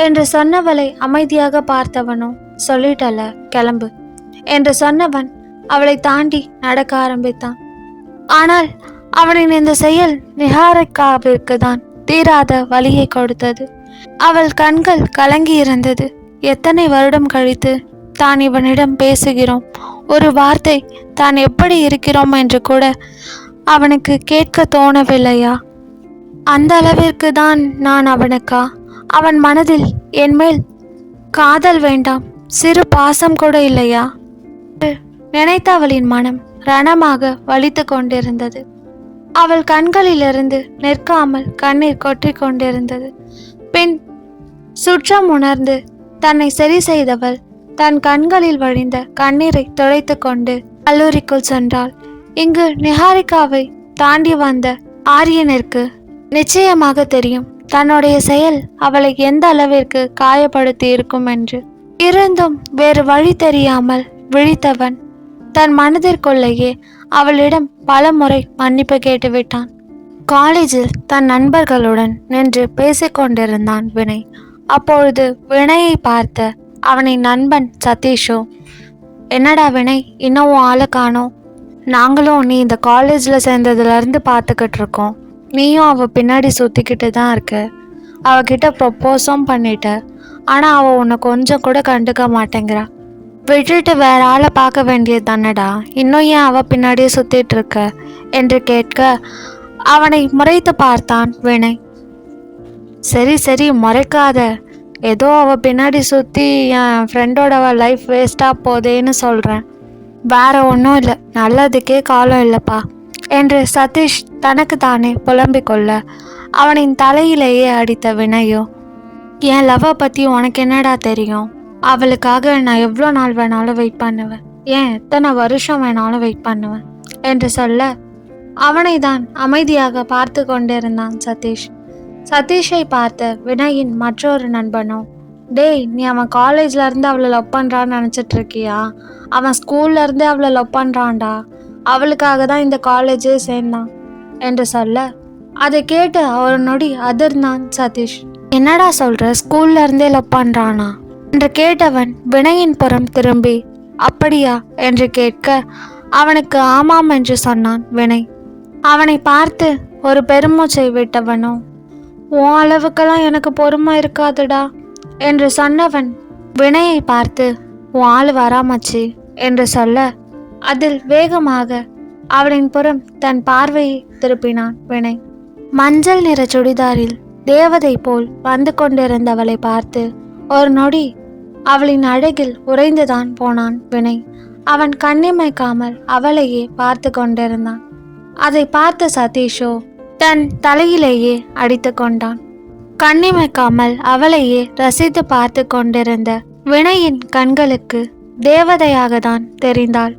என்று சொன்னவளை அமைதியாக பார்த்தவனோ, சொல்லிட்டல கிளம்பு என்று சொன்னவன் அவளை தாண்டி நடக்க ஆரம்பித்தான். ஆனால் அவனின் இந்த செயல் நிஹாரிகாவிற்கு தான் தீராத வலியை கொடுத்தது. அவள் கண்கள் கலங்கி இருந்தது. எத்தனை வருடம் கழித்து தான் இவனிடம் பேசுகிறோம், ஒரு வார்த்தை தான் எப்படி இருக்கிறோம் என்று கூட அவனுக்கு கேட்க தோணவில்லையா? அந்த அளவிற்கு தான் நான் அவனுக்கா? அவன் மனதில் என்மேல் காதல் வேண்டாம், சிறு பாசம் கூட இல்லையா? நினைத்த அவளின் மனம் ரணமாக வலித்து கொண்டிருந்தது. அவள் கண்களிலிருந்து நிற்காமல் கண்ணீர் கொட்டி கொண்டிருந்தது. பின் சுற்றம் உணர்ந்து தன்னை சரி செய்தவள் தன் கண்களில் வழிந்த கண்ணீரை துடைத்து கொண்டு கல்லூரிக்குள் சென்றாள். இங்கு நிஹாரிகாவை தாண்டி வந்த ஆரியனிற்கு நிச்சயமாக தெரியும் தன்னுடைய செயல் அவளை எந்த அளவிற்கு காயப்படுத்தி இருக்கும் என்று. இருந்தும் வேறு வழி தெரியாமல் விழித்தவன் தன் மனதிற்குள்ளேயே அவளிடம் பல முறை மன்னிப்பு கேட்டுவிட்டான். காலேஜில் தன் நண்பர்களுடன் நின்று பேசிக்கொண்டிருந்தான் வினய். அப்பொழுது வினயை பார்த்த அவனின் நண்பன் சதீஷோ, என்னடா வினய், இன்னும் ஆளை காணோம்? நாங்களும் நீ இந்த காலேஜில் சேர்ந்ததுலேருந்து பார்த்துக்கிட்டு இருக்கோம். நீயும் அவள் பின்னாடி சுற்றிக்கிட்டு தான் இருக்க. அவகிட்ட ப்ரொப்போஸும் பண்ணிட்ட. ஆனால் அவள் உன்னை கொஞ்சம் கூட கண்டுக்க மாட்டேங்கிறா. விட்டுட்டு வேற ஆளை பார்க்க வேண்டியது தானடா, இன்னும் ஏன் அவள் பின்னாடியே சுற்றிட்டு இருக்க என்று கேட்க அவனை முறைத்து பார்த்தான் வினய். சரி சரி முறைக்காத, ஏதோ அவள் பின்னாடி சுற்றி என் ஃப்ரெண்டோட லைஃப் வேஸ்ட்டாக போதேன்னு சொல்கிறேன். வேற ஒன்றும் இல்லை, நல்லதுக்கே காலம் இல்லைப்பா என்று சதீஷ் தனக்கு தானே புலம்பிக் கொள்ள அவனின் தலையிலேயே அடித்த வினயோ, என் லவ்வை பற்றி உனக்கு என்னடா தெரியும்? அவளுக்காக நான் எவ்வளோ நாள் வேணாலும் வெயிட் பண்ணுவேன், ஏன் எத்தனை வருஷம் வேணாலும் வெயிட் பண்ணுவேன் என்று சொல்ல அவனை தான் அமைதியாக பார்த்து கொண்டிருந்தான் சதீஷ். சதீஷை பார்த்த வினயின் மற்றொரு நண்பனோ, டேய், நீ அவன் காலேஜ்ல இருந்து அவளை லவ் பண்ணுறான்னு நினச்சிட்டு இருக்கியா? அவன் ஸ்கூல்ல இருந்து அவளை லவ் பண்ணுறான்டா, அவளுக்காக தான் இந்த காலேஜே சேர்ந்தான் என்று சொல்ல அதை கேட்டு ஒரு நொடி அதிர்ந்தான் சதீஷ். என்னடா சொல்ற, ஸ்கூல்ல இருந்தே லவ் பண்ணுறானா என்று கேட்டவன் வினயின் புறம் திரும்பி அப்படியா என்று கேட்க அவனுக்கு ஆமாம் என்று சொன்னான் வினய். அவனை பார்த்து ஒரு பெருமூச்சை விட்டவனோ, உன் அளவுக்கெல்லாம் எனக்கு பொறுமை இருக்காதுடா என்று சொன்னவன் வினயை பார்த்து உன் ஆள் வராமச்சு என்று சொல்ல அதில் வேகமாக அவளின் புறம் தன் பார்வையை திருப்பினான் வினய். மஞ்சள் நிற சுடிதாரில் தேவதை போல் வந்து கொண்டிருந்தவளை பார்த்து ஒரு நொடி அவளின் அழகில் உறைந்துதான் போனான் வினய். அவன் கண்ணிமைக்காமல் அவளையே பார்த்து கொண்டிருந்தான். அதை பார்த்த சதீஷோ தன் தலையிலேயே அடித்து கொண்டான். கண்ணிமைக்காமல் அவளையே ரசித்து பார்த்து கொண்டிருந்த வினயின் கண்களுக்கு தேவதையாக தான் தெரிந்தாள்.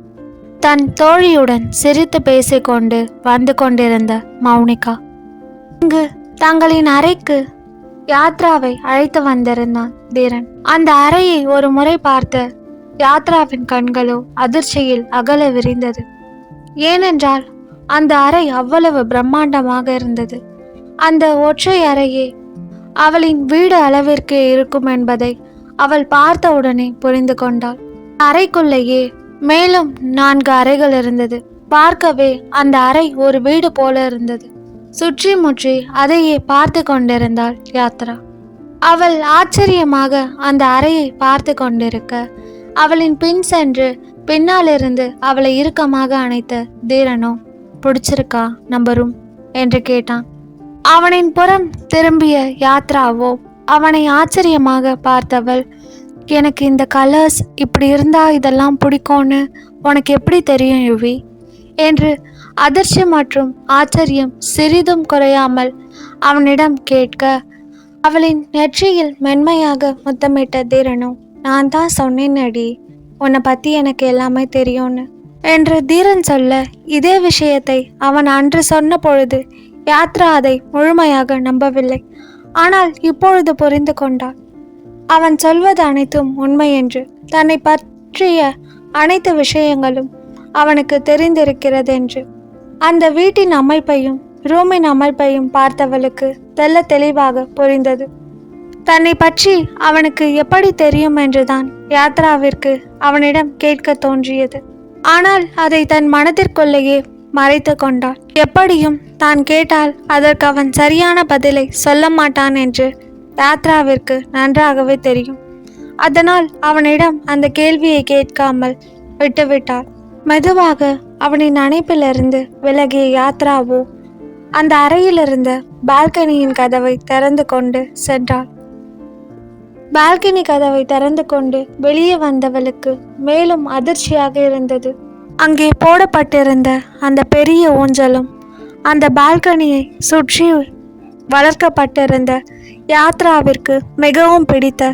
தன் தோழியுடன் சிரித்து பேசிக்கொண்டு வந்து கொண்டிருந்த மௌனிகா. இங்கு தங்களின் அறைக்கு யாத்ராவை அழைத்து வந்திருந்தான் தீரன். அந்த அறையை ஒரு முறை பார்த்த யாத்ராவின் கண்களோ அதிர்ச்சியில் அகல விரிந்தது. ஏனென்றால் அந்த அறை அவ்வளவு பிரம்மாண்டமாக இருந்தது. அந்த ஒற்றை அறையே அவளின் வீடு அளவிற்கு இருக்கும் என்பதை அவள் பார்த்தவுடனே புரிந்து கொண்டாள். அறைக்குள்ளேயே மேலும் 4 அறைகள் இருந்தது. பார்க்கவே அந்த அறை ஒரு வீடு போல இருந்தது. சுற்றி முற்றி அதையே பார்த்து கொண்டிருந்தாள் யாத்ரா. அவள் ஆச்சரியமாக அந்த அறையை பார்த்து கொண்டிருக்க அவளின் பின் சென்று பின்னாலிருந்து அவளை இறுக்கமாக அணைத்த தீரனோ, பிடிச்சிருக்கா நம்ம ரூம் என்று கேட்டான். அவனின் புறம் திரும்பிய யாத்ராவோ அவனை ஆச்சரியமாக பார்த்தவள், எனக்கு இந்த கலர்ஸ் இப்படி இருந்தா இதெல்லாம் பிடிக்கும்னு உனக்கு எப்படி தெரியும் யுவி என்று அதிர்ச்சி மற்றும் ஆச்சரியம் சிறிதும் குறையாமல் அவனிடம் கேட்க அவளின் நெற்றியில் மென்மையாக முத்தமிட்ட தீரனோ, நான் தான் சொன்னேனடி உன்னை பற்றி எனக்கு எல்லாமே தெரியும்னு என்று தீரன் சொல்ல இதே விஷயத்தை அவன் அன்று சொன்ன பொழுது யாத்ரா அதை முழுமையாக நம்பவில்லை. ஆனால் இப்பொழுது புரிந்து கொண்டாள். அவன் சொல்வது அனைத்தும் உண்மை என்று, தன்னை பற்றிய அனைத்து விஷயங்களும் அவனுக்கு தெரிந்திருக்கிறது என்று. அந்த வீட்டின் அமைப்பையும் ரூமின் அமைப்பையும் பார்த்தவளுக்கு தெல்ல தெளிவாக புரிந்தது. தன்னை பற்றி அவனுக்கு எப்படி தெரியும் என்றுதான் யாத்ராவிற்கு அவனிடம் கேட்க தோன்றியது. ஆனால் அதை தன் மனதிற்குள்ளேயே மறைத்து கொண்டாள். எப்படியும் தான் கேட்டால் அதற்கு அவன் சரியான பதிலை சொல்ல மாட்டான் என்று யாத்ராவிற்கு நன்றாகவே தெரியும். அதனால் அவனிடம் அந்த கேள்வியை கேட்காமல் விட்டுவிட்டாள். மெதுவாக அவனின் அணைப்பிலிருந்து விலகிய யாத்ராவோ அந்த அறையிலிருந்த பால்கனியின் கதவை திறந்து கொண்டு சென்றாள். பால்கனி கதவை திறந்து கொண்டு வெளியே வந்தவளுக்கு மேலும் அதிர்ச்சியாக இருந்தது. அங்கே போடப்பட்டிருந்த அந்த பெரிய ஊஞ்சலும் அந்த பால்கனியை சுற்றி வளர்க்கப்பட்டிருந்த யாத்ராவிற்கு மிகவும் பிடித்த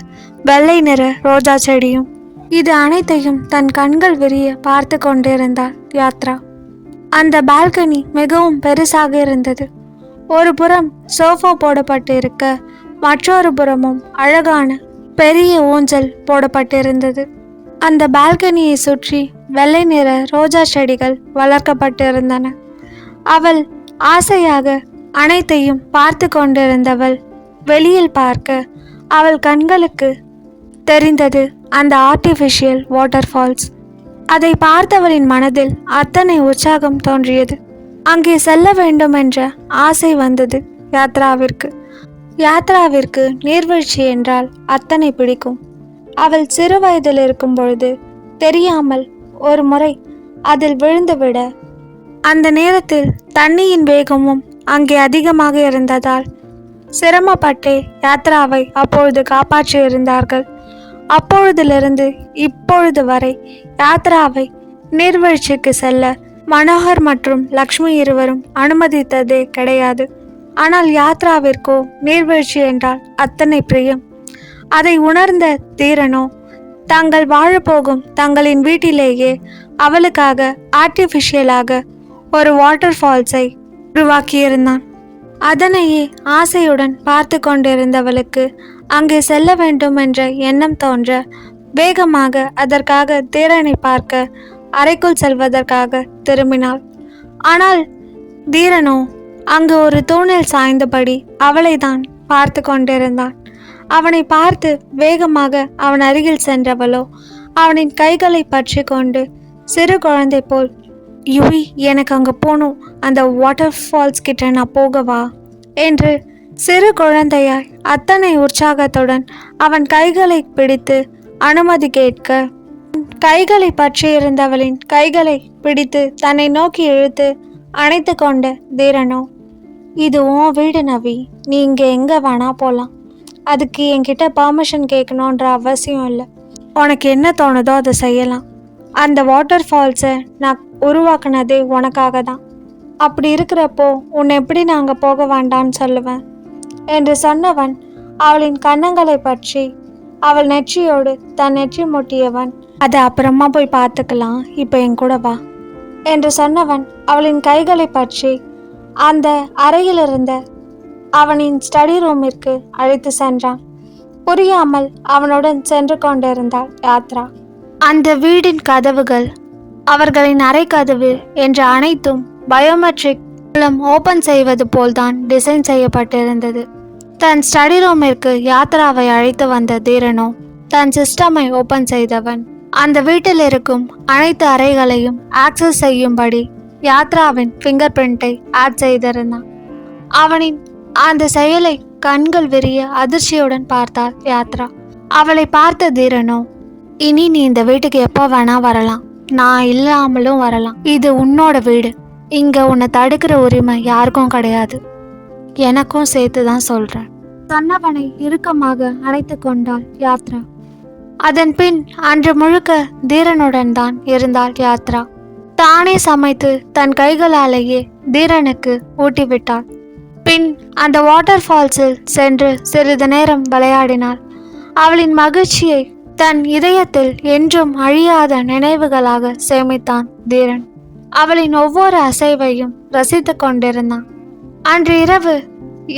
வெள்ளை நிற ரோஜா செடியும் இது அனைத்தையும் தன் கண்கள் விரிய பார்த்து கொண்டிருந்தாள் யாத்ரா. அந்த பால்கனி மிகவும் பெருசாக இருந்தது. ஒரு புறம் சோஃபா போடப்பட்டு இருக்க, மற்றொரு புறமும் அழகான பெரிய ஊஞ்சல் போடப்பட்டிருந்தது. அந்த பால்கனியை சுற்றி வெள்ளை நிற ரோஜா செடிகள் வளர்க்கப்பட்டிருந்தன. அவள் ஆசையாக அனைத்தையும் பார்த்து கொண்டிருந்தவள் வெளியில் பார்க்க அவள் கண்களுக்கு தெரிந்தது அந்த ஆர்டிஃபிஷியல் வாட்டர் ஃபால்ஸ். அதை பார்த்தவளின் மனதில் அத்தனை உற்சாகம் தோன்றியது. அங்கே செல்ல வேண்டும் என்ற ஆசை வந்தது யாத்ராவிற்கு. யாத்ராவிற்கு நீர்வீழ்ச்சி என்றால் அத்தனை பிடிக்கும். அவள் சிறு வயதில் இருக்கும் பொழுது தெரியாமல் ஒரு முறை அதில் விழுந்துவிட, அந்த நேரத்தில் தண்ணியின் வேகமும் அங்கே அதிகமாக இருந்ததால் சிரமப்பட்டே யாத்ராவை அப்பொழுது காப்பாற்றியிருந்தார்கள். அப்பொழுதிலிருந்து இப்பொழுது வரை யாத்ராவை நீர்வீழ்ச்சிக்கு செல்ல மனோகர் மற்றும் லக்ஷ்மி இருவரும் அனுமதித்ததே கிடையாது. ஆனால் யாத்ராவிற்கோ நீர்வீழ்ச்சி என்றால் அத்தனை பிரியம். அதை உணர்ந்த தீரனோ தாங்கள் வாழப்போகும் தங்களின் வீட்டிலேயே அவளுக்காக ஆர்டிஃபிஷியலாக ஒரு வாட்டர் ஃபால்ஸை உருவாக்கியிருந்தான். அதனையே ஆசையுடன் பார்த்து கொண்டிருந்தவளுக்கு அங்கே செல்ல வேண்டும் என்ற எண்ணம் தோன்ற வேகமாக அதற்காக தீரனை பார்க்க அறைக்குள் செல்வதற்காக திரும்பினாள். ஆனால் தீரனோ அங்கு ஒரு தூணில் சாய்ந்தபடி அவளை தான் பார்த்து கொண்டிருந்தான். அவனை பார்த்து வேகமாக அவன் அருகில் சென்றவளோ அவனின் கைகளை பற்றி கொண்டு சிறு குழந்தை போல், யுவி, எனக்கு அங்கே போகணும், அந்த வாட்டர் ஃபால்ஸ் கிட்ட நான் போகவா என்று சிறு குழந்தையாய் அத்தனை உற்சாகத்துடன் அவன் கைகளை பிடித்து அனுமதி கேட்க, கைகளை பற்றியிருந்தவளின் கைகளை பிடித்து தன்னை நோக்கி இழுத்து அணைத்து கொண்ட தீரனோ, இது உன் வீடு நவி, நீ இங்கே எங்கே வேணா போகலாம், அதுக்கு என்கிட்ட பர்மிஷன் கேட்கணுன்ற அவசியம் இல்லை, உனக்கு என்ன தோணுதோ அதை செய்யலாம், அந்த வாட்டர் ஃபால்ஸை நான் உருவாக்குனதே உனக்காக தான், அப்படி இருக்கிறப்போ உன்னை எப்படி நான் அங்கே போக வேண்டான்னு சொல்லுவேன் என்று சொன்னவன் அவளின் கன்னங்களை பற்றி அவள் நெற்றியோடு தன் நெற்றி முட்டியவன், அதை அப்புறமா போய் பார்த்துக்கலாம், இப்போ என் கூட வா என்று சொன்னவன் அவளின் கைகளை பற்றி அந்த அறையில் இருந்த அவனின் ஸ்டடி ரூமிற்கு அழைத்து சென்றான். புரியாமல் அவனுடன் சென்று கொண்டிருந்தாள் யாத்ரா. அந்த வீடின் கதவுகள், அவர்களின் அறை கதவு என்ற அனைத்தும் பயோமெட்ரிக் மூலம் ஓபன் செய்வது போல்தான் டிசைன் செய்யப்பட்டிருந்தது. தன் ஸ்டடி ரூமிற்கு யாத்ராவை அழைத்து வந்த தீரனோ தன் சிஸ்டமை ஓபன் செய்தவன் அந்த வீட்டில் இருக்கும் அனைத்து அறைகளையும் ஆக்சஸ் செய்யும்படி யாத்ராவின் ஃபிங்கர் பிரிண்டை ஆட் செய்திருந்தான். அவனின் அந்த செயலை கண்கள் விரிய அதிர்ச்சியுடன் பார்த்தாள் யாத்ரா. அவளை பார்த்த தீரனோ, இனி நீ இந்த வீட்டுக்கு எப்போ வேணா வரலாம், நான் இல்லாமலும் வரலாம், இது உன்னோட வீடு, இங்க உன்னை தடுக்கிற உரிமை யாருக்கும் கிடையாது, எனக்கும் சேர்த்து தான் சொல்றேன் சொன்னவனை இறுக்கமாக அணைத்து கொண்டாள் யாத்ரா. அதன் பின் அன்று முழுக்க தீரனுடன் தான் இருந்தாள் யாத்ரா. தானே சமைத்து தன் கைகளாலேயே தீரனுக்கு ஊட்டிவிட்டாள். பின் அந்த வாட்டர் ஃபால்ஸில் சென்று சிறிது நேரம் விளையாடினாள். அவளின் மகிழ்ச்சியை தன் இதயத்தில் என்றும் அழியாத நினைவுகளாக சேமித்தான் தீரன். அவளின் ஒவ்வொரு அசைவையும் ரசித்து கொண்டிருந்தான். அன்று இரவு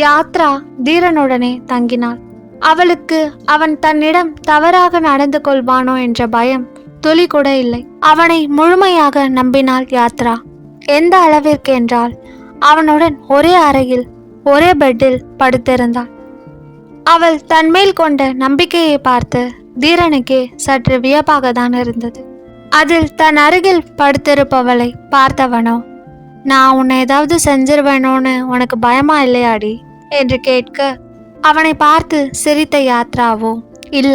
யாத்ரா தீரனுடனே தங்கினாள். அவளுக்கு அவன் தன்னிடம் தவறாக நடந்து கொள்வானோ என்ற பயம் துளி கூட இல்லை. அவனை முழுமையாக நம்பினாள் யாத்ரா. எந்த அளவிற்கு என்றால் அவனுடன் ஒரே அறையில் ஒரே பெட்டில் படுத்திருந்தாள். அவள் தன்மேல் கொண்ட நம்பிக்கையை பார்த்து தீரனுக்கே சற்று வியப்பாக தான் இருந்தது. அதில் தன் அருகில் படுத்திருப்பவளை பார்த்தவனோ, நான் உன்னை ஏதாவது செஞ்சிருவேனோன்னு உனக்கு பயமா இல்லையாடி என்று கேட்க, அவனை பார்த்து சிரித்த யாத்ராவோ இல்ல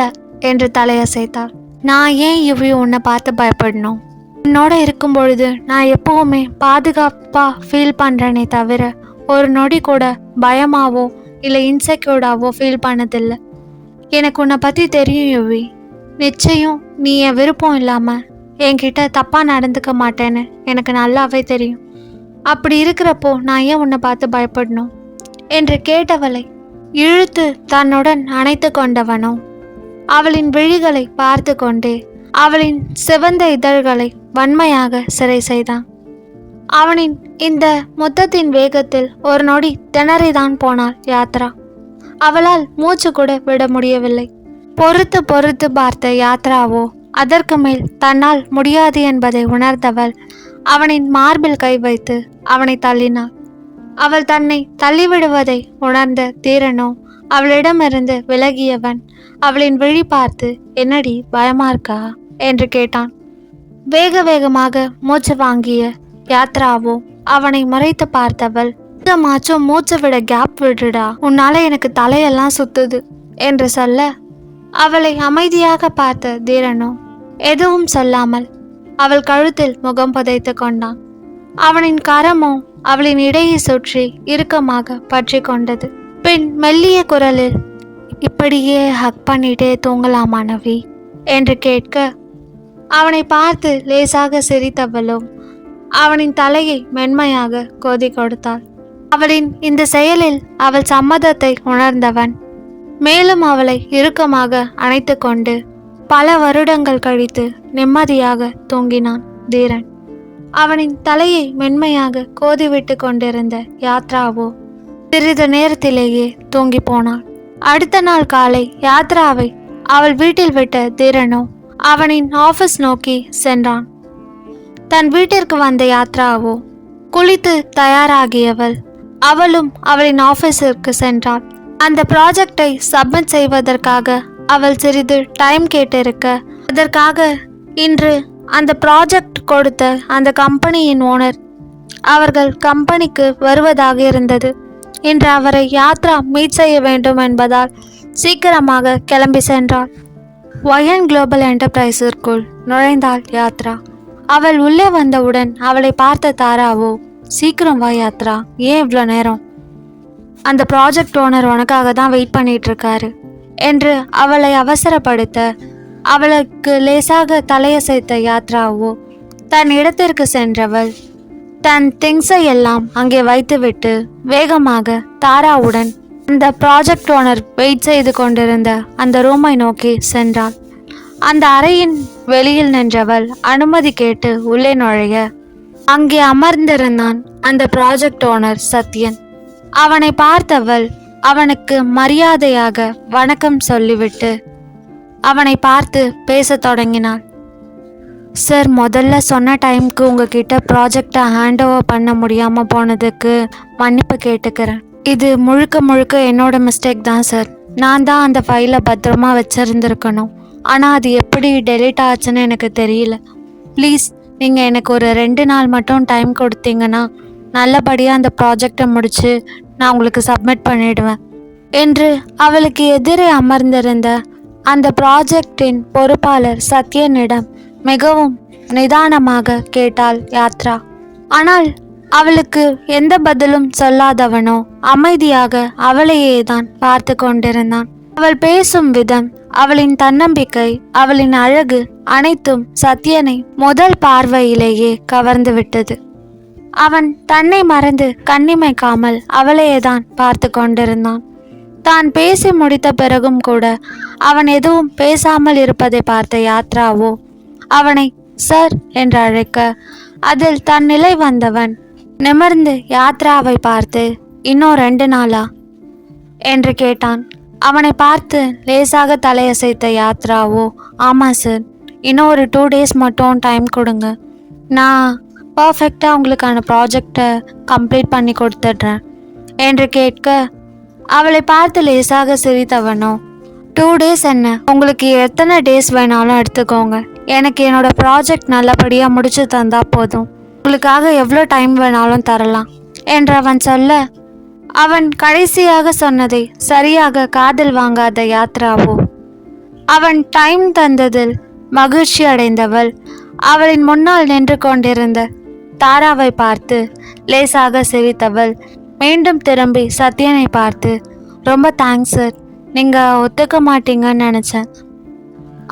என்று தலையசைத்தாள். நான் ஏன் இவ்வியும் உன்னை பார்த்து பயப்படணும்? உன்னோட இருக்கும் பொழுது நான் எப்பவுமே பாதுகாப்பா ஃபீல் பண்றேனே தவிர ஒரு நொடி கூட பயமாவோ இல்லை இன்செக்யூர்டாவோ ஃபீல் பண்ணதில்லை. எனக்கு உன்னை பற்றி தெரியும் யுவி, நிச்சயம் நீ என் விருப்பம் இல்லாமல் என்கிட்ட தப்பாக நடந்துக்க மாட்டேன்னு எனக்கு நல்லாவே தெரியும். அப்படி இருக்கிறப்போ நான் ஏன் உன்னை பார்த்து பயப்படணும் என்று கேட்டவளை இழுத்து தன்னுடன் அணைத்து கொண்டவனோ அவளின் விழிகளை பார்த்து கொண்டே அவளின் சிவந்த இதழ்களை வன்மையாக சிறை செய்தான். அவனின் இந்த முத்தத்தின் வேகத்தில் ஒரு நொடி திணறிதான் போனாள் யாத்ரா. அவளால் மூச்சு கூட விட முடியவில்லை. பொறுத்து பொறுத்து பார்த்த யாத்ராவோ அதற்கு மேல் தன்னால் முடியாது என்பதை உணர்ந்தவள் அவனின் மார்பில் கை வைத்து அவனை தள்ளினாள். அவள் தன்னை தள்ளிவிடுவதை உணர்ந்த தீரனோ அவளிடமிருந்து விலகியவன் அவளின் விழி பார்த்து, என்னடி பயமா இருக்கா என்று கேட்டான். வேக வேகமாக மூச்சு வாங்கிய யாத்ராவோ அவனை முறைத்து பார்த்தவள், மாச்சும் மூச்சு விட கேப் விடுடா, உன்னால எனக்கு தலையெல்லாம் சுத்துது என்று சொல்ல அவளை அமைதியாக பார்த்த தீரனோ எதுவும் சொல்லாமல் அவள் கழுத்தில் முகம் புதைத்து கொண்டான். அவனின் கரமோ அவளின் இடையை சுற்றி இறுக்கமாக பற்றி கொண்டது. பின் மெல்லிய குரலில், இப்படியே ஹக் பண்ணிட்டே தூங்கலாமா நவி என்று கேட்க அவனை பார்த்து லேசாக சிரித்தவளும் அவனின் தலையை மென்மையாக கோதி கொடுத்தாள். அவளின் இந்த செயலில் அவள் சம்மதத்தை உணர்ந்தவன் மேலும் அவளை இறுக்கமாக அணைத்து கொண்டு பல வருடங்கள் கழித்து நிம்மதியாக தூங்கினான் தீரன். அவனின் தலையை மென்மையாக கோதிவிட்டு கொண்டிருந்த யாத்ராவோ சிறிது நேரத்திலேயே தூங்கி போனாள். அடுத்த நாள் காலை யாத்ராவை அவள் வீட்டில் விட்ட தீரனோ அவனின் ஆபீஸ் நோக்கி சென்றான். தன் வீட்டிற்கு வந்த யாத்ராவோ குளித்து தயாராகியவள் அவளும் அவளின் ஆபீஸிற்கு சென்றாள். அந்த ப்ராஜெக்டை சப்மிட் செய்வதற்காக அவள் சிறிது டைம் கேட்டிருக்க அதற்காக இன்று அந்த ப்ராஜெக்ட் கொடுத்த அந்த கம்பெனியின் ஓனர் அவர்கள் கம்பெனிக்கு வருவதாக இருந்தது. இன்று அவரை யாத்ரா மீட் செய்ய வேண்டும் என்பதால் சீக்கிரமாக கிளம்பி சென்றாள். ஒயன் குளோபல் என்டர்பிரைஸிற்குள் நுழைந்தாள் யாத்ரா. அவள் உள்ளே வந்தவுடன் அவளை பார்த்த தாராவோ, சீக்கிரம் வா யாத்ரா, ஏன் இவ்வளோ நேரம்? அந்த ப்ராஜெக்ட் ஓனர் உனக்காக தான் வெயிட் பண்ணிட்டு இருக்காரு என்று அவளை அவசரப்படுத்த அவளுக்கு லேசாக தலையசைத்த யாத்ராவோ தன் இடத்திற்கு சென்றவள் தன் திங்ஸை எல்லாம் அங்கே வைத்துவிட்டு வேகமாக தாராவுடன் அந்த ப்ராஜெக்ட் ஓனர் வெயிட் செய்து கொண்டிருந்த அந்த ரூமை நோக்கி சென்றாள். அந்த அறையின் வெளியில் நின்றவள் அனுமதி கேட்டு உள்ளே நுழைய அங்கே அமர்ந்திருந்தான் அந்த ப்ராஜெக்ட் ஓனர் சத்யன். அவனை பார்த்தவள் அவனுக்கு மரியாதையாக வணக்கம் சொல்லிவிட்டு அவனை பார்த்து பேசத் தொடங்கினாள். சார், முதல்ல சொன்ன டைமுக்கு உங்ககிட்ட ப்ராஜெக்டை ஹேண்ட் ஓவர் பண்ண முடியாமல் போனதுக்கு மன்னிப்பு கேட்டுக்கிறேன். இது முழுக்க முழுக்க என்னோட மிஸ்டேக் தான் சார். நான் தான் அந்த ஃபைலை பத்திரமா வச்சுருந்துருக்கணும். ஆனால் அது எப்படி டெலீட் ஆச்சுன்னு எனக்கு தெரியல. ப்ளீஸ் நீங்கள் எனக்கு ஒரு 2 நாள் மட்டும் டைம் கொடுத்தீங்கன்னா நல்லபடியாக அந்த ப்ராஜெக்டை முடித்து நான் உங்களுக்கு சப்மிட் பண்ணிடுவேன் என்று அவளுக்கு எதிரே அமர்ந்திருந்த அந்த ப்ராஜெக்டின் பொறுப்பாளர் சத்யனிடம் மிகவும் நிதானமாக கேட்டாள் யாத்ரா. ஆனால் அவளுக்கு எந்த பதிலும் சொல்லாதவனோ அமைதியாக அவளையே தான் பார்த்து கொண்டிருந்தான். அவள் பேசும் விதம், அவளின் தன்னம்பிக்கை, அவளின் அழகு அனைத்தும் சத்யனை முதல் பார்வையிலேயே கவர்ந்து விட்டது. அவன் தன்னை மறந்து கண்ணிமைக்காமல் அவளையே தான் பார்த்து கொண்டிருந்தான். தான் பேசி முடித்த பிறகும் கூட அவன் எதுவும் பேசாமல் இருப்பதை பார்த்த யாத்ராவோ அவனை சார் என்று அழைக்க அதில் தன் நிலை வந்தவன் நிமிர்ந்து யாத்ராவை பார்த்து, இன்னும் 2 நாளா என்று கேட்டான். அவனை பார்த்து லேசாக தலையசைத்த யாத்ராவோ, ஆமாம் சார், இன்னும் ஒரு 2 டேஸ் மட்டும் டைம் கொடுங்க, நான் பர்ஃபெக்டாக உங்களுக்கான ப்ராஜெக்டை கம்ப்ளீட் பண்ணி கொடுத்துட்றேன் என்று கேட்க அவளை பார்த்து லேசாக சிரித்தவனோ, 2 டேஸ் என்ன, உங்களுக்கு எத்தனை டேஸ் வேணாலும் எடுத்துக்கோங்க, எனக்கு என்னோட ப்ராஜெக்ட் நல்லபடியாக முடிச்சு தந்தா போதும், உங்களுக்காக எவ்வளோ டைம் வேணாலும் தரலாம் என்றவன் சொல்ல அவன் கடைசியாக சொன்னதை சரியாக காதில் வாங்காத யாத்ராவோ அவன் டைம் தந்ததில் மகிழ்ச்சி அடைந்தவள் அவளின் முன்னால் நின்று கொண்டிருந்த தாராவை பார்த்து லேசாக சிரித்தவள் மீண்டும் திரும்பி சத்யனை பார்த்து, ரொம்ப தேங்க்ஸ் சார், நீங்கள் ஒத்துக்க மாட்டீங்கன்னு நினச்சேன்,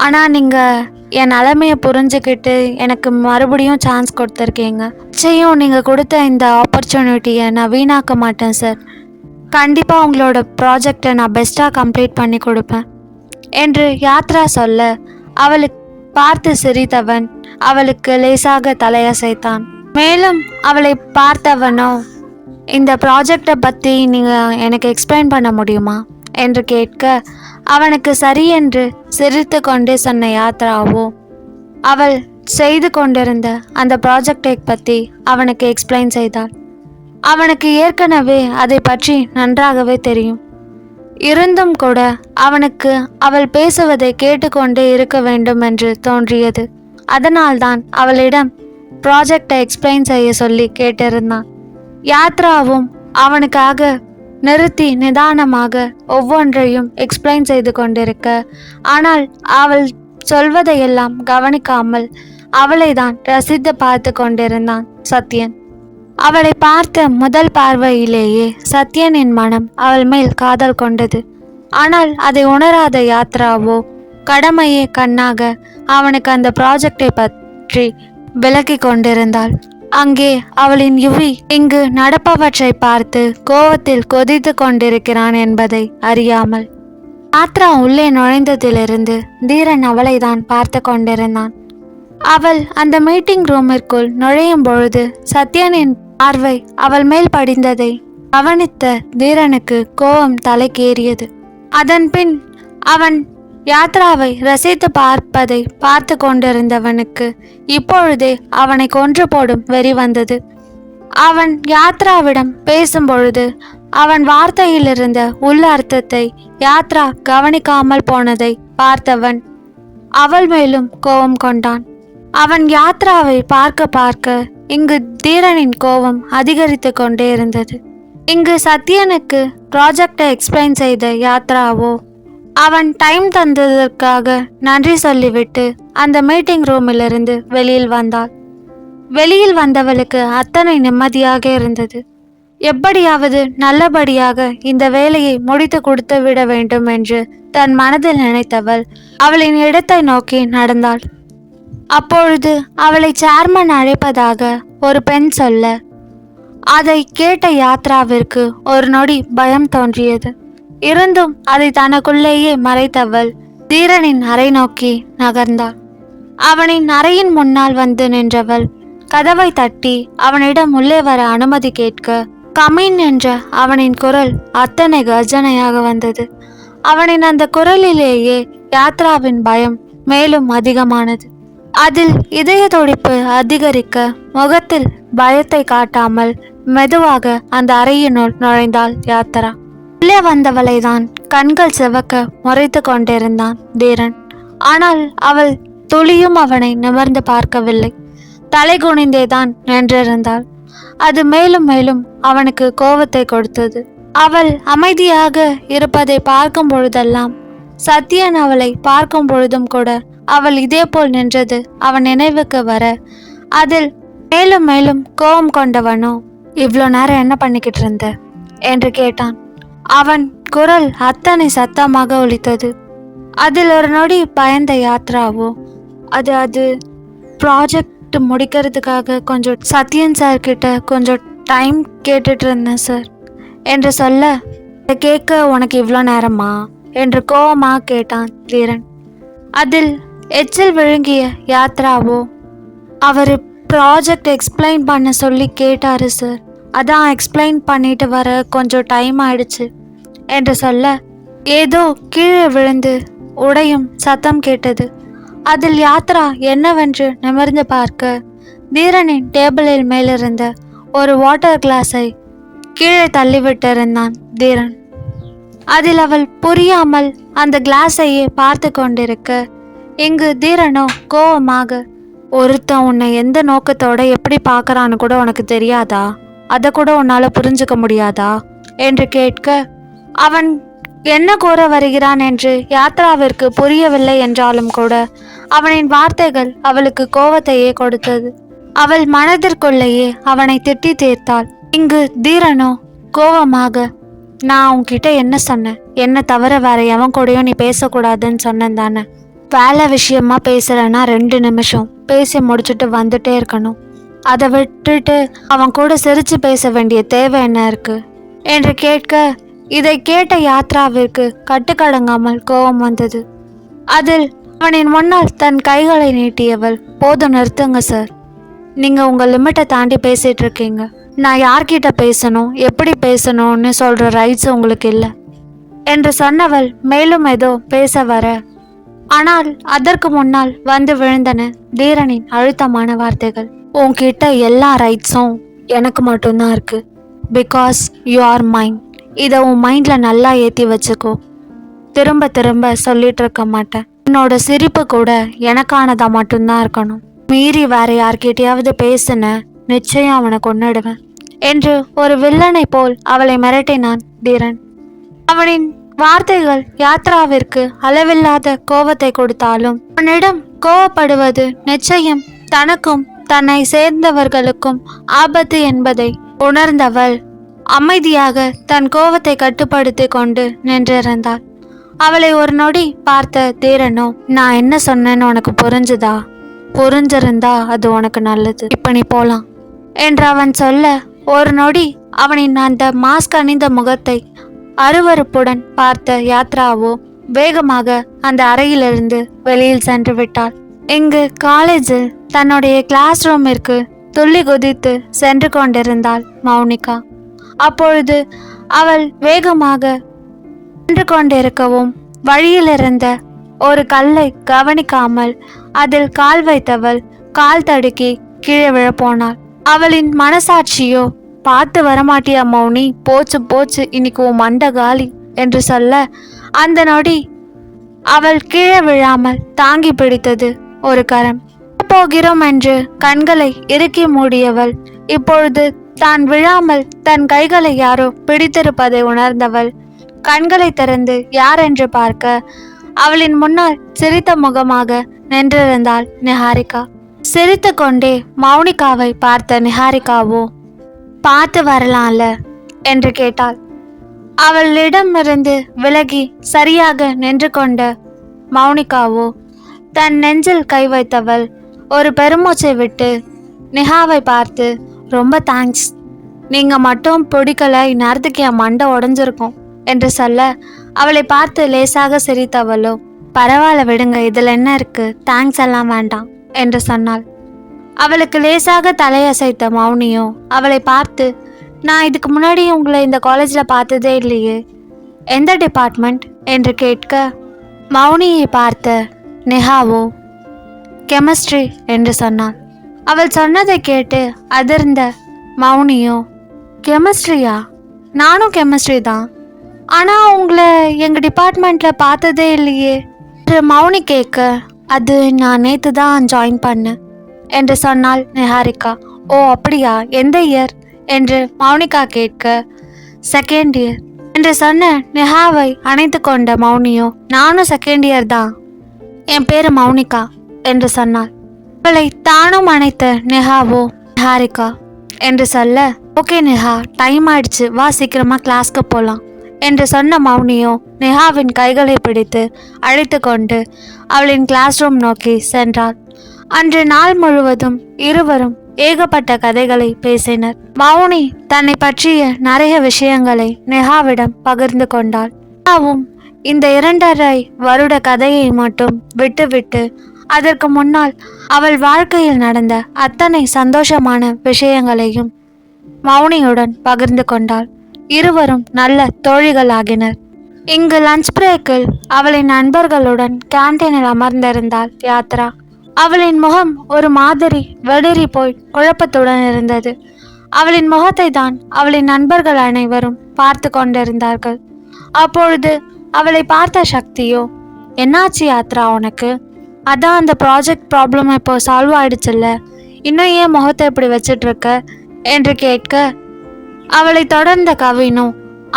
ஆனால் நீங்கள் என் நிலைமையை புரிஞ்சுக்கிட்டு எனக்கு மறுபடியும் சான்ஸ் கொடுத்துருக்கீங்க. நிச்சயம் நீங்கள் கொடுத்த இந்த ஆப்பர்ச்சுனிட்டியை நான் வீணாக்க மாட்டேன் சார். கண்டிப்பாக உங்களோட ப்ராஜெக்டை நான் பெஸ்ட்டாக கம்ப்ளீட் பண்ணி கொடுப்பேன் என்று யாத்ரா சொல்ல அவளுக்கு பார்த்து சிரித்தவன் அவளுக்கு லேசாக தலையசைத்தான். மேலும் அவளை பார்த்தவனோ, இந்த ப்ராஜெக்டை பற்றி நீங்கள் எனக்கு எக்ஸ்பிளைன் பண்ண முடியுமா என்று கேட்க, அவனுக்கு சரியென்று சிரித்து கொண்டே சொன்ன யாத்ராவோ அவள் செய்து கொண்டிருந்த அந்த ப்ராஜெக்டை பற்றி அவனுக்கு எக்ஸ்பிளைன் செய்தாள். அவனுக்கு ஏற்கனவே அதை பற்றி நன்றாகவே தெரியும். இருந்தும் கூட அவனுக்கு அவள் பேசுவதை கேட்டுக்கொண்டே இருக்க வேண்டும் என்று தோன்றியது. அதனால்தான் அவளிடம் ப்ராஜெக்டை எக்ஸ்பிளைன் செய்ய சொல்லி கேட்டிருந்தான். யாத்ராவும் அவனுக்காக நிறுத்தி நிதானமாக ஒவ்வொன்றையும் எக்ஸ்பிளைன் செய்து கொண்டிருக்க, ஆனால் அவள் சொல்வதையெல்லாம் கவனிக்காமல் அவளை தான் ரசித்து பார்த்து கொண்டிருந்தான் சத்யன். அவளை பார்த்த முதல் பார்வையிலேயே சத்யனின் மனம் அவள் மேல் காதல் கொண்டது. ஆனால் அதை உணராத யாத்ராவோ கடமையே கண்ணாக அவனுக்கு அந்த ப்ராஜெக்டை பற்றி விளக்கி கொண்டிருந்தாள். அங்கே அவளின் யுவி இங்கு நடப்பவற்றை பார்த்து கோவத்தில் கொதித்து கொண்டிருக்கிறான் என்பதை அறியாமல். யாத்ரா உள்ளே நுழைந்ததிலிருந்து தீரன் அவளை தான் பார்த்து கொண்டிருந்தான். அவள் அந்த மீட்டிங் ரூமிற்குள் நுழையும் பொழுது சத்யனின் பார்வை அவள் மேல் படிந்ததை கவனித்த தீரனுக்கு கோபம் தலைக்கேறியது. அதன் பின் அவன் யாத்ராவை ரசித்து பார்ப்பதை பார்த்து கொண்டிருந்தவனுக்கு இப்பொழுதே அவனை கொன்று போடும் வெறி வந்தது. அவன் யாத்ராவிடம் பேசும்பொழுது அவன் வார்த்தையிலிருந்த உள்ள அர்த்தத்தை யாத்ரா கவனிக்காமல் போனதை பார்த்தவன் அவள் மேலும் கோபம் கொண்டான். அவன் யாத்ராவை பார்க்க பார்க்க இங்கு தீரனின் கோபம் அதிகரித்து கொண்டே இருந்தது. இங்கு சத்யனுக்கு ப்ராஜெக்டை எக்ஸ்பிளைன் செய்த யாத்ராவோ அவன் டைம் தந்ததற்காக நன்றி சொல்லிவிட்டு அந்த மீட்டிங் ரூமிலிருந்து வெளியில் வந்தாள். வெளியில் வந்தவளுக்கு அத்தனை நிம்மதியாக இருந்தது. எப்படியாவது நல்லபடியாக இந்த வேலையை முடித்து கொடுத்து விட வேண்டும் என்று தன் மனதில் நினைத்தவள் அவளின் இடத்தை நோக்கி நடந்தாள். அப்பொழுது அவளை சேர்மன் அழைப்பதாக ஒரு பெண் சொல்ல, அதை கேட்ட யாத்ராவிற்கு ஒரு நொடி பயம் தோன்றியது. இருந்தும் அதை தனக்குள்ளேயே மறைத்தவள் தீரனின் அறை நோக்கி நகர்ந்தாள். அவனின் அறையின் முன்னால் வந்து நின்றவள் கதவை தட்டி அவனிடம் உள்ளே வர அனுமதி கேட்க, கமீன் என்ற அவனின் குரல் அத்தனை கர்ஜனையாக வந்தது. அவனின் அந்த குரலிலேயே யாத்ராவின் பயம் மேலும் அதிகமானது. அதில் இதய துடிப்பு அதிகரிக்க முகத்தில் பயத்தை காட்டாமல் மெதுவாக அந்த அறையினுள் நுழைந்தாள் யாத்ரா. உள்ளே வந்தவளை தான் கண்கள் சிவக்க முறைத்து கொண்டிருந்தான் தீரன். ஆனால் அவள் துளியும் அவனை நிமிர்ந்து பார்க்கவில்லை. தலை குனிந்தேதான் நின்றிருந்தாள். அது மேலும் மேலும் அவனுக்கு கோபத்தை கொடுத்தது. அவள் அமைதியாக இருப்பதை பார்க்கும் பொழுதெல்லாம், சத்யன் அவளை பார்க்கும் பொழுதும் கூட அவள் இதேபோல் நின்றது அவன் நினைவுக்கு வர, அதில் மேலும் மேலும் கோபம் கொண்டவனோ, இவ்வளோ நேரம் என்ன பண்ணிக்கிட்டு இருந்த என்று கேட்டான். அவன் குரல் அத்தனை சத்தமாக ஒலித்தது. அதில் ஒரு நொடி பயந்த யாத்ராவோ, அது ப்ராஜெக்ட் முடிக்கிறதுக்காக கொஞ்சம் சத்யன் சார் கிட்ட கொஞ்சம் டைம் கேட்டுட்டு இருந்தேன் சார் என்று சொல்ல, கேட்க உனக்கு இவ்வளோ நேரமா என்று கோபமாக கேட்டான் தீரன். அதில் எச்சில் விழுங்கிய யாத்ராவோ, அவர் ப்ராஜெக்ட் எக்ஸ்பிளைன் பண்ண சொல்லி கேட்டாரு சார், அதான் எக்ஸ்பிளைன் பண்ணிட்டு வர கொஞ்சம் டைம் ஆயிடுச்சு என்று சொல்ல, ஏதோ கீழே விழுந்து உடையும் சத்தம் கேட்டது. அதில் யாத்ரா என்னவென்று நிமிர்ந்து பார்க்க, தீரனின் டேபிளில் மேலிருந்த ஒரு வாட்டர் கிளாஸை கீழே தள்ளிவிட்டிருந்தான் தீரன். அதில் அவள் புரியாமல் அந்த கிளாஸையே பார்த்து கொண்டிருக்க, இங்கு தீரனோ கோவமாக, ஒருத்தன் உன்னை எந்த நோக்கத்தோட எப்படி பார்க்கறான்னு கூட உனக்கு தெரியாதா? அதை கூட உன்னால புரிஞ்சுக்க முடியாதா என்று கேட்க, அவன் என்ன கூற வருகிறான் என்று யாத்ராவிற்கு புரியவில்லை என்றாலும் கூட அவனின் வார்த்தைகள் அவளுக்கு கோவத்தையே கொடுத்தது. அவள் மனதிற்குள்ளேயே அவனை திட்டி தீர்த்தாள். இங்கு தீரனோ கோவமாக, நான் உன்கிட்ட என்ன சொன்னேன்? என்ன தவிர வேற எவன் கூடயும் நீ பேசக்கூடாதுன்னு சொன்னேன் தானே? வேலை விஷயமா பேசுறேன்னா 2 நிமிஷம் பேசி முடிச்சுட்டு வந்துட்டே இருக்கணும். அதை விட்டுட்டு அவன் கூட சிரிச்சு பேச வேண்டிய தேவை என்ன இருக்கு என்று கேட்க, இதை கேட்ட யாத்ராவிற்கு கட்டுக்கடங்காமல் கோபம் வந்தது. அதில் அவனின் முன்னால் தன் கைகளை நீட்டியவள், போதும் நிறுத்துங்க சார், நீங்க உங்க லிமிட்டை தாண்டி பேசிட்டு இருக்கீங்க. நான் யார்கிட்ட பேசணும், எப்படி பேசணும்னு சொல்ற ரைட்ஸ் உங்களுக்கு இல்லை என்று சொன்னவள் மேலும் ஏதோ பேச வர, ஆனால் அதற்கு முன்னால் வந்து விழுந்தன தீரனின் அழுத்தமான வார்த்தைகள். உன்கிட்ட எல்லா ரைட்ஸும் எனக்கு மட்டும்தான் இருக்கு, பிகாஸ் யூ ஆர் மைண்ட். இதை உன் மைண்ட்ல நல்லா ஏற்றி வச்சுக்கோ. திரும்ப திரும்ப சொல்லிட்டு இருக்க மாட்டேன். உன்னோட சிரிப்பு கூட எனக்கானதா மட்டும்தான் இருக்கணும். மீறி வேற யார்கிட்டயாவது பேசுன, நிச்சயம் அவனை கொன்னுடுவேன் என்று ஒரு வில்லனை போல் அவளை மிரட்டினான் தீரன். அவனின் வார்த்தைகள் யாத்ராவிற்கு அளவில்லாத கோபத்தை கொடுத்தாலும், அவனிடம் கோபப்படுவது நிச்சயம் தனக்கும் தன்னை சேர்ந்தவர்களுக்கும் ஆபத்து என்பதை உணர்ந்தவள் அமைதியாக தன் கோபத்தை கட்டுப்படுத்தி கொண்டு நின்றிருந்தாள். அவளை ஒரு நொடி பார்த்த தீரனோ, நான் என்ன சொன்னேன்னு உனக்கு புரிஞ்சுதா? புரிஞ்சிருந்தா அது உனக்கு நல்லது, இப்ப நீ போலாம் என்று அவன் சொல்ல, ஒரு நொடி அவனின் அந்த மாஸ்க் அணிந்த முகத்தை அருவருப்புடன் பார்த்த யாத்ராவோ வேகமாக அந்த அறையிலிருந்து வெளியில் சென்று விட்டாள். இங்கு காலேஜில் தன்னுடைய கிளாஸ் ரூமிற்கு துள்ளி குதித்து சென்று கொண்டிருந்தாள் மௌனிகா. அப்பொழுது அவள் வேகமாக சென்று கொண்டிருக்கவும் வழியில் இருந்த ஒரு கல்லை கவனிக்காமல் அதில் கால் வைத்தவள் கால் தடுக்கி கீழே விழப்போனாள். அவளின் மனசாட்சியோ, பார்த்து வரமாட்டியா மௌனி, போச்சு போச்சு, இன்னைக்கு உன் மண்ட காலி என்று சொல்ல, அந்த நொடி அவள் கீழே விழாமல் தாங்கி பிடித்தது ஒரு கரம். போகிறோம் என்று கண்களை இறுக்கி மூடியவள் இப்பொழுது தான் விழாமல் தன் கைகளை யாரோ பிடித்திருப்பதை உணர்ந்தவள் கண்களை திறந்து யார் என்று பார்க்க, அவளின் முன்னால் சிரித்த முகமாக நின்றிருந்தாள் நிஹாரிகா. சிரித்து கொண்டே மௌனிகாவை பார்த்த நிஹாரிகாவோ, பார்த்து வரலாம்ல என்று கேட்டாள். அவளிடமிருந்து விலகி சரியாக நின்று கொண்ட மௌனிகாவோ தன் நெஞ்சில் கை வைத்தவள் ஒரு பெருமூச்சை விட்டு நிஹாவை பார்த்து, ரொம்ப தேங்க்ஸ், நீங்க மட்டும் பிடிக்கல, இந்நேரத்துக்கு என் மண்டை உடஞ்சிருக்கும் என்று சொல்ல, அவளை பார்த்து லேசாக சிரித்தவளோ, பரவாயில்ல விடுங்க, இதில் என்ன இருக்கு, தேங்க்ஸ் எல்லாம் வேண்டாம் என்று சொன்னாள். அவளுக்கு லேசாக தலையசைத்த மௌனியோ அவளை பார்த்து, நான் இதுக்கு முன்னாடி உங்களை இந்த காலேஜில் பார்த்ததே இல்லையே, எந்த டிபார்ட்மெண்ட் என்று கேட்க, மௌனியை பார்த்த நிஹாவோ கெமிஸ்ட்ரி என்று சொன்னாள். அவள் சொன்னதை கேட்டு அதிர்ந்த மௌனியோ, கெமிஸ்ட்ரியா? நானும் கெமிஸ்ட்ரி தான், ஆனால் உங்களை எங்கள் டிபார்ட்மெண்ட்டில் பார்த்ததே இல்லையே என்று மௌனி கேட்க, அது நான் நேற்று தான் ஜாயின் பண்ணேன் என்று சொன்னாள் நிஹாரிகா. ஓ அப்படியா, எந்த இயர் என்று மௌனிகா கேட்க, செகண்ட் இயர் என்று சொன்ன நிஹாவை அணைத்து கொண்ட மௌனியோ, நானும் செகண்ட் இயர் தான், என் பேரு மௌனிகா என்று சொன்னாள். அவளை தானும் அணைத்த நிஹாவோ, நிஹாரிகா என்று சொல்ல, ஓகே நிஹா, டைம் ஆயிடுச்சு, வா சீக்கிரமா கிளாஸ்க்கு போகலாம் என்று சொன்ன மௌனியோ நிஹாவின் கைகளை பிடித்து அழைத்து கொண்டு அவளின் கிளாஸ் ரூம் நோக்கி சென்றாள். அன்று நாள் முழுவதும் இருவரும் ஏகப்பட்ட கதைகளை பேசினர். மௌனி தன்னை பற்றிய நிறைய விஷயங்களை நிஹாவிடம் பகிர்ந்து கொண்டாள். நிஹாவும் இந்த 2.5 வருட கதையை மட்டும் விட்டுவிட்டு அதற்கு முன்னால் அவள் வாழ்க்கையில் நடந்த அத்தனை சந்தோஷமான விஷயங்களையும் மௌனியுடன் பகிர்ந்து கொண்டாள். இருவரும் நல்ல தோழிகளாகினர். இங்கு லஞ்ச் பிரேக்கில் அவளின் நண்பர்களுடன் கேன்டீனில் அமர்ந்திருந்தாள் யாத்ரா. அவளின் முகம் ஒரு மாதிரி வெடிரி போய் குழப்பத்துடன் இருந்தது. அவளின் முகத்தை தான் அவளின் நண்பர்கள் அனைவரும் பார்த்து கொண்டிருந்தார்கள். அப்பொழுது அவளை பார்த்த சக்தியோ, என்னாச்சு யாத்ரா உனக்கு? அதான் அந்த ப்ராஜெக்ட் ப்ராப்ளம் இப்போ சால்வ் ஆயிடுச்சுல்ல, இன்னும் ஏன் முகத்தை இப்படி வச்சிட்டு இருக்க என்று கேட்க, அவளை தொடர்ந்த கவினோ,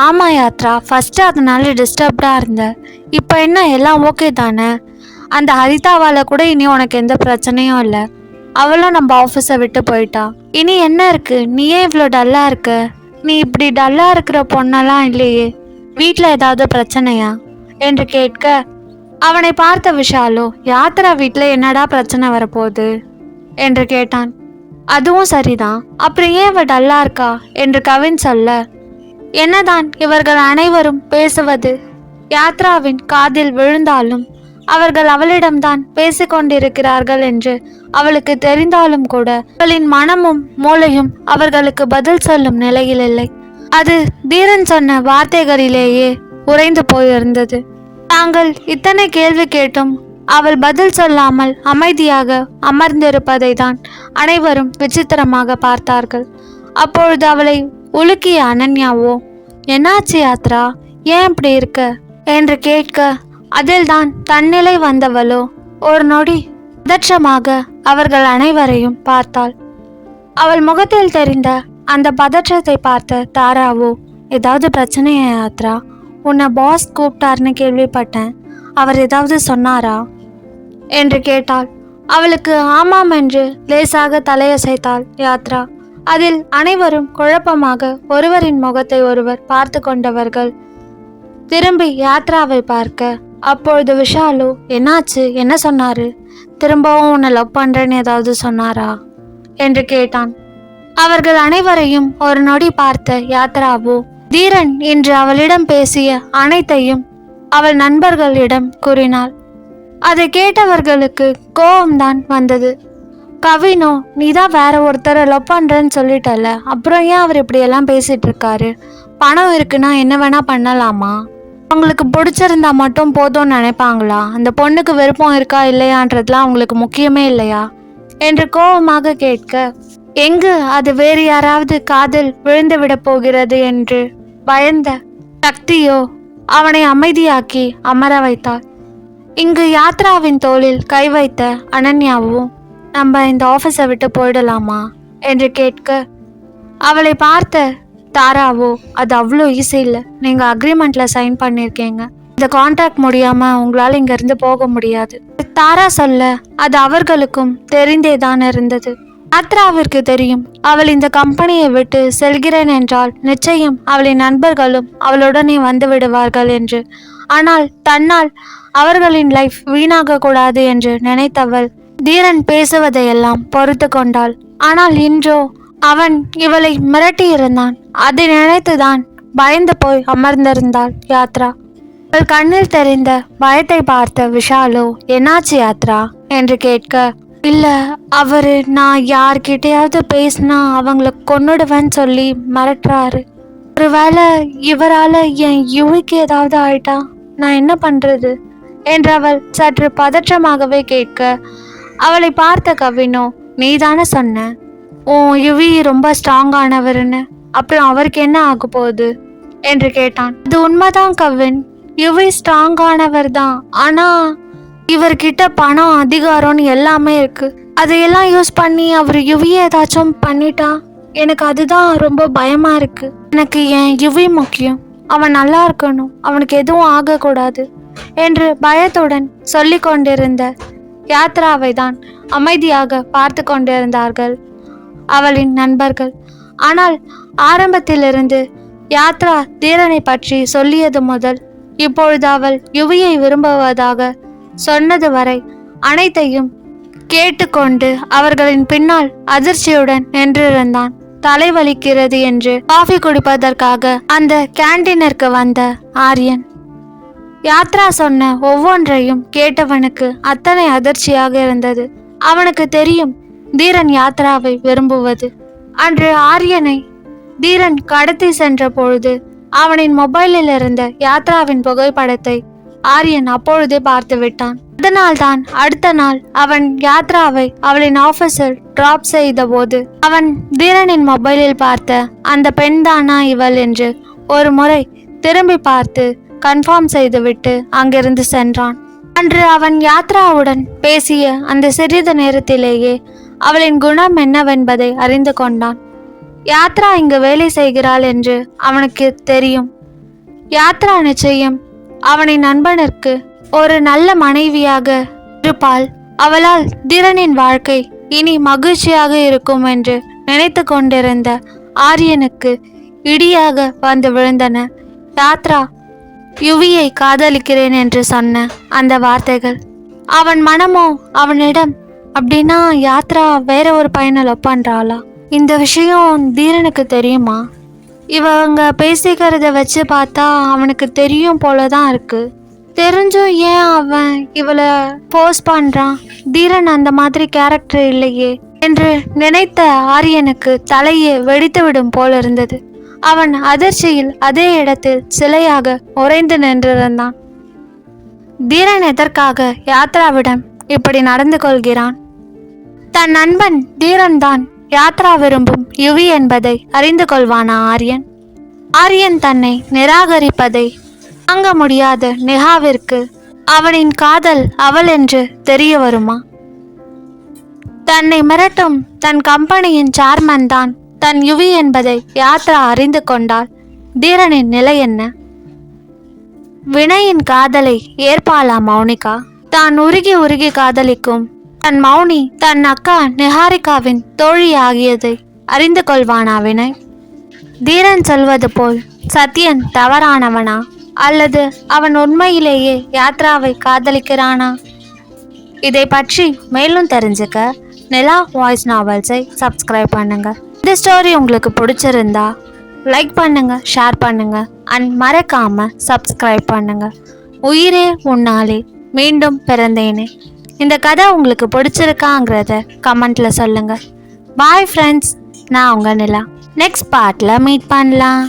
ஆமா யாத்ரா, ஃபர்ஸ்ட் அதனால டிஸ்டர்ப்டாக இருந்த, இப்போ என்ன எல்லாம் ஓகே தானே? அந்த ஹரிதாவால கூட இனி உனக்கு எந்த பிரச்சனையும் இல்லை, அவளும் நம்ம ஆஃபீஸை விட்டு போயிட்டா, இனி என்ன இருக்கு? நீ ஏன் இவ்வளோ டல்லாக இருக்க? நீ இப்படி டல்லாக இருக்கிற பொண்ணெல்லாம் இல்லையே, வீட்டில் ஏதாவது பிரச்சனையா என்று கேட்க, அவனை பார்த்த விஷாலோ, யாத்ரா வீட்டில் என்னடா பிரச்சனை வரப்போகுது என்று கேட்டான். அதுவும் சரிதான், அப்புறம் ஏன் இவ டல்லா இருக்கா என்று கவின் சொல்ல, என்னதான் இவர்கள் அனைவரும் பேசுவது யாத்ராவின் காதில் விழுந்தாலும் அவர்கள் அவளிடம்தான் பேசிக்கொண்டிருக்கிறார்கள் என்று அவளுக்கு தெரிந்தாலும் கூட அவளின் மனமும் மூளையும் அவர்களுக்கு பதில் சொல்லும் நிலையில் இல்லை. அது தீரன் சொன்ன வார்த்தைகளிலேயே உறைந்து போயிருந்தது. தாங்கள் இத்தனை கேள்வி கேட்டும் அவள் பதில் சொல்லாமல் அமைதியாக அமர்ந்திருப்பதை தான் அனைவரும் விசித்திரமாக பார்த்தார்கள். அப்பொழுது அவளை உலுக்கிய அனன்யாவோ, என்னாச்சு யாத்ரா, ஏன் இப்படி இருக்க என்று கேட்க, அதில்தான் தன்னிலை வந்தவளோ ஒரு நொடி பதற்றமாக அவர்கள் அனைவரையும் பார்த்தாள். அவள் முகத்தில் தெரிந்த அந்த பதற்றத்தை பார்த்த தாராவோ, ஏதாவது பிரச்சனையா யாத்ரா? உன்னை பாஸ் கூப்பிட்டார்னு கேள்விப்பட்டேன், அவர் ஏதாவது சொன்னாரா என்று கேட்டாள். அவளுக்கு ஆமாம் என்று லேசாக தலையசைத்தாள் யாத்ரா. அதில் அனைவரும் குழப்பமாக ஒருவரின் முகத்தை ஒருவர் பார்த்து கொண்டவர்கள் திரும்பி யாத்ராவை பார்க்க, அப்பொழுது விஷாலு, என்னாச்சு, என்ன சொன்னாரு, திரும்பவும் உன்னை லவ் பண்றேன்னு ஏதாவது சொன்னாரா என்று கேட்டான். அவர்கள் அனைவரையும் ஒரு நொடி பார்த்த யாத்ராவோ, தீரன் இன்று அவளிடம் பேசிய அனைத்தையும் அவள் நண்பர்களிடம் கூறினாள். அதை கேட்டவர்களுக்கு கோபம்தான் வந்தது. கவினோ, நீதான் வேற ஒருத்தரை லவ் பண்றேன்னு சொல்லிட்டல, அப்புறம் ஏன் அவர் இப்படியெல்லாம் பேசிட்டு இருக்காரு? பணம் இருக்குன்னா என்ன வேணா பண்ணலாமா? அவங்களுக்கு பிடிச்சிருந்தா மட்டும் போதும்னு நினைப்பாங்களா? அந்த பொண்ணுக்கு விருப்பம் இருக்கா இல்லையான்றதுலாம் அவங்களுக்கு முக்கியமே இல்லையா என்று கோபமாக கேட்க, எங்கு அது வேறு யாராவது காதில் விழுந்து விட போகிறது என்று பயந்த சக்தியோ அவனை அமைதியாக்கி அமர வைத்தாள். இங்கு யாத்ராவின் தோளில் கை வைத்த அனன்யாவும், நம்ம இந்த ஆஃபீஸை விட்டு போயிடலாமா என்று கேட்க, அவளை பார்த்த தாராவோ, அது அவ்வளோ ஈஸி இல்லை, நீங்கள் அக்ரிமெண்ட்ல சைன் பண்ணியிருக்கீங்க, இந்த கான்ட்ராக்ட் முடியாம உங்களால் இங்கிருந்து போக முடியாது. தாரா சொல்ல அது அவர்களுக்கும் தெரிந்தேதான் இருந்தது. யாத்ராவிற்கு தெரியும், அவள் இந்த கம்பெனியை விட்டு செல்கிறேன் என்றால் நிச்சயம் அவளின் நண்பர்களும் அவளுடனே வந்து விடுவார்கள் என்று. ஆனால் தன்னால் அவர்களின் லைஃப் வீணாக கூடாது என்று நினைத்தவள் தீரன் பேசுவதையெல்லாம் பொறுத்து கொண்டாள். ஆனால் இன்றோ அவன் இவளை மிரட்டியிருந்தான். அதை நினைத்துதான் பயந்து போய் அமர்ந்திருந்தாள் யாத்ரா. அவள் கண்ணில் தெரிந்த பயத்தை பார்த்த விஷாலோ, என்னாச்சு யாத்ரா என்று கேட்க, இல்ல, அவரு நான் யார்கிட்டையாவது பேசினா அவங்கள கொன்னுடுவேன்னு சொல்லி மிரட்டுறாரு. ஒருவேளை இவரால என் யுவிக்கு ஏதாவது ஆயிட்டா நான் என்ன பண்றது என்று அவள் சற்று பதற்றமாகவே கேட்க, அவளை பார்த்த கவினோ, நீ தானே சொன்ன உன் யுவி ரொம்ப ஸ்ட்ராங்கானவர்னு, அப்புறம் அவருக்கு என்ன ஆக போகுது என்று கேட்டான். அது உண்மைதான் கவின், யுவி ஸ்ட்ராங்கானவர் தான், ஆனா இவர்கிட்ட பணம் அதிகாரம்னு எல்லாமே இருக்கு. அதையெல்லாம் யூஸ் பண்ணி அவர் யுவியை ஏதாச்சும் பண்ணிட்டா எனக்கு அதுதான் ரொம்ப பயமா இருக்கு. எனக்கு என் யுவி முக்கியம், அவன் நல்லா இருக்கணும், அவனுக்கு எதுவும் ஆகக்கூடாது என்று பயத்துடன் சொல்லி கொண்டிருந்த யாத்ராவை தான் அமைதியாக பார்த்து கொண்டிருந்தார்கள் அவளின் நண்பர்கள். ஆனால் ஆரம்பத்திலிருந்து யாத்ரா தீரனை பற்றி சொல்லியது முதல் இப்பொழுது அவள் யுவியை விரும்புவதாக சொன்னது வரை அனைத்தையும் கேட்டுக்கொண்டு அவர்களின் பின்னால் அதிர்ச்சியுடன் நின்றிருந்தான். தலைவலிக்கிறது என்று காஃபி குடிப்பதற்காக அந்த கேண்டீனிற்கு வந்த ஆரியன் யாத்ரா சொன்ன ஒவ்வொன்றையும் கேட்டவனுக்கு அத்தனை அதிர்ச்சியாக இருந்தது. அவனுக்கு தெரியும் தீரன் யாத்ராவை விரும்புவது. அன்று ஆரியனை தீரன் கடத்தி சென்ற பொழுது அவனின் மொபைலில் இருந்த யாத்ராவின் புகைப்படத்தை ஆரியன் அப்பொழுதே பார்த்து விட்டான். அதனால்தான் அடுத்த நாள் அவன் யாத்ராவை அவளின் ஆபீஸில் டிராப் செய்த போது அவன் தீரனின் மொபைலில் பார்த்த அந்த பெண் தானா இவள் என்று ஒரு முறை திரும்பி பார்த்து கன்ஃபார்ம் செய்துவிட்டு அங்கிருந்து சென்றான். அன்று அவன் யாத்ராவுடன் பேசிய அந்த சிறிது நேரத்திலேயே அவளின் குணம் என்னவென்பதை அறிந்து கொண்டான். யாத்ரா இங்கு வேலை செய்கிறாள் என்று அவனுக்கு தெரியும். யாத்ரா நிச்சயம் அவனின் நண்பனுக்கு ஒரு நல்ல மனைவியாக இருப்பாள். அவளால் தீரனின் வாழ்க்கை இனி மகிழ்ச்சியாக இருக்கும் என்று நினைத்து கொண்டிருந்த ஆரியனுக்கு இடியாக வந்து விழுந்தன யாத்ரா யுவியை காதலிக்கிறேன் என்று சொன்ன அந்த வார்த்தைகள். அவன் மனமோ அவனிடம், அப்படின்னா யாத்ரா வேற ஒரு பையனை லவ் பண்றாளா? இந்த விஷயம் தீரனுக்கு தெரியுமா? இவங்க பேசிக்கிறத வச்சு பார்த்தா அவனுக்கு தெரியும் போலதான் இருக்கு. தெரிஞ்சும் ஏன் அவன் இவளை போஸ் பண்றான்? தீரன் அந்த மாதிரி கேரக்டர் இல்லையே என்று நினைத்த ஆரியனுக்கு தலையே வெடித்துவிடும் போல இருந்தது. அவன் அதிர்ச்சியில் அதே இடத்தில் சிலையாக உறைந்து நின்றிருந்தான். தீரன் எதற்காக யாத்ராவிடம் இப்படி நடந்து கொள்கிறான்? தன் நண்பன் தீரன் தான் யாத்ரா விரும்பும் யுவி என்பதை அறிந்து கொள்வானா ஆரியன்? ஆரியன் தன்னை நிராகரிப்பதை தாங்க முடியாத நிகாவிற்கு அவனின் காதல் அவள் என்று தெரிய வருமா? தன்னை மிரட்டும் தன் கம்பெனியின் சேர்மன் தான் தன் யுவி என்பதை யாத்ரா அறிந்து கொண்டால் தீரனின் நிலை என்ன? வினயின் காதலை ஏற்பாளா மௌனிகா? தான் உருகி உருகி காதலிக்கும் தன் மௌனி தன் அக்கா நிஹாரிகாவின் தோழி ஆகியதை அறிந்து கொள்வானா வினய்? தீரன் சொல்வது போல் சத்யன் தவறானவனா அல்லது அவன் உண்மையிலேயே யாத்ராவை காதலிக்கிறானா? இதை பற்றி மேலும் தெரிஞ்சுக்க நிலா வாய்ஸ் நாவல்ஸை சப்ஸ்கிரைப் பண்ணுங்க. இந்த ஸ்டோரி உங்களுக்கு பிடிச்சிருந்தா லைக் பண்ணுங்க, ஷேர் பண்ணுங்க அண்ட் மறக்காம சப்ஸ்கிரைப் பண்ணுங்க. உயிரே உன்னாலே மீண்டும் பிறந்தேனே இந்த கதை உங்களுக்கு பிடிச்சிருக்காங்கிறத கமெண்ட்ல சொல்லுங்க. பாய் ஃப்ரெண்ட்ஸ், நான் உங்க நிலா. நெக்ஸ்ட் பார்ட்ல மீட் பண்ணலாம்.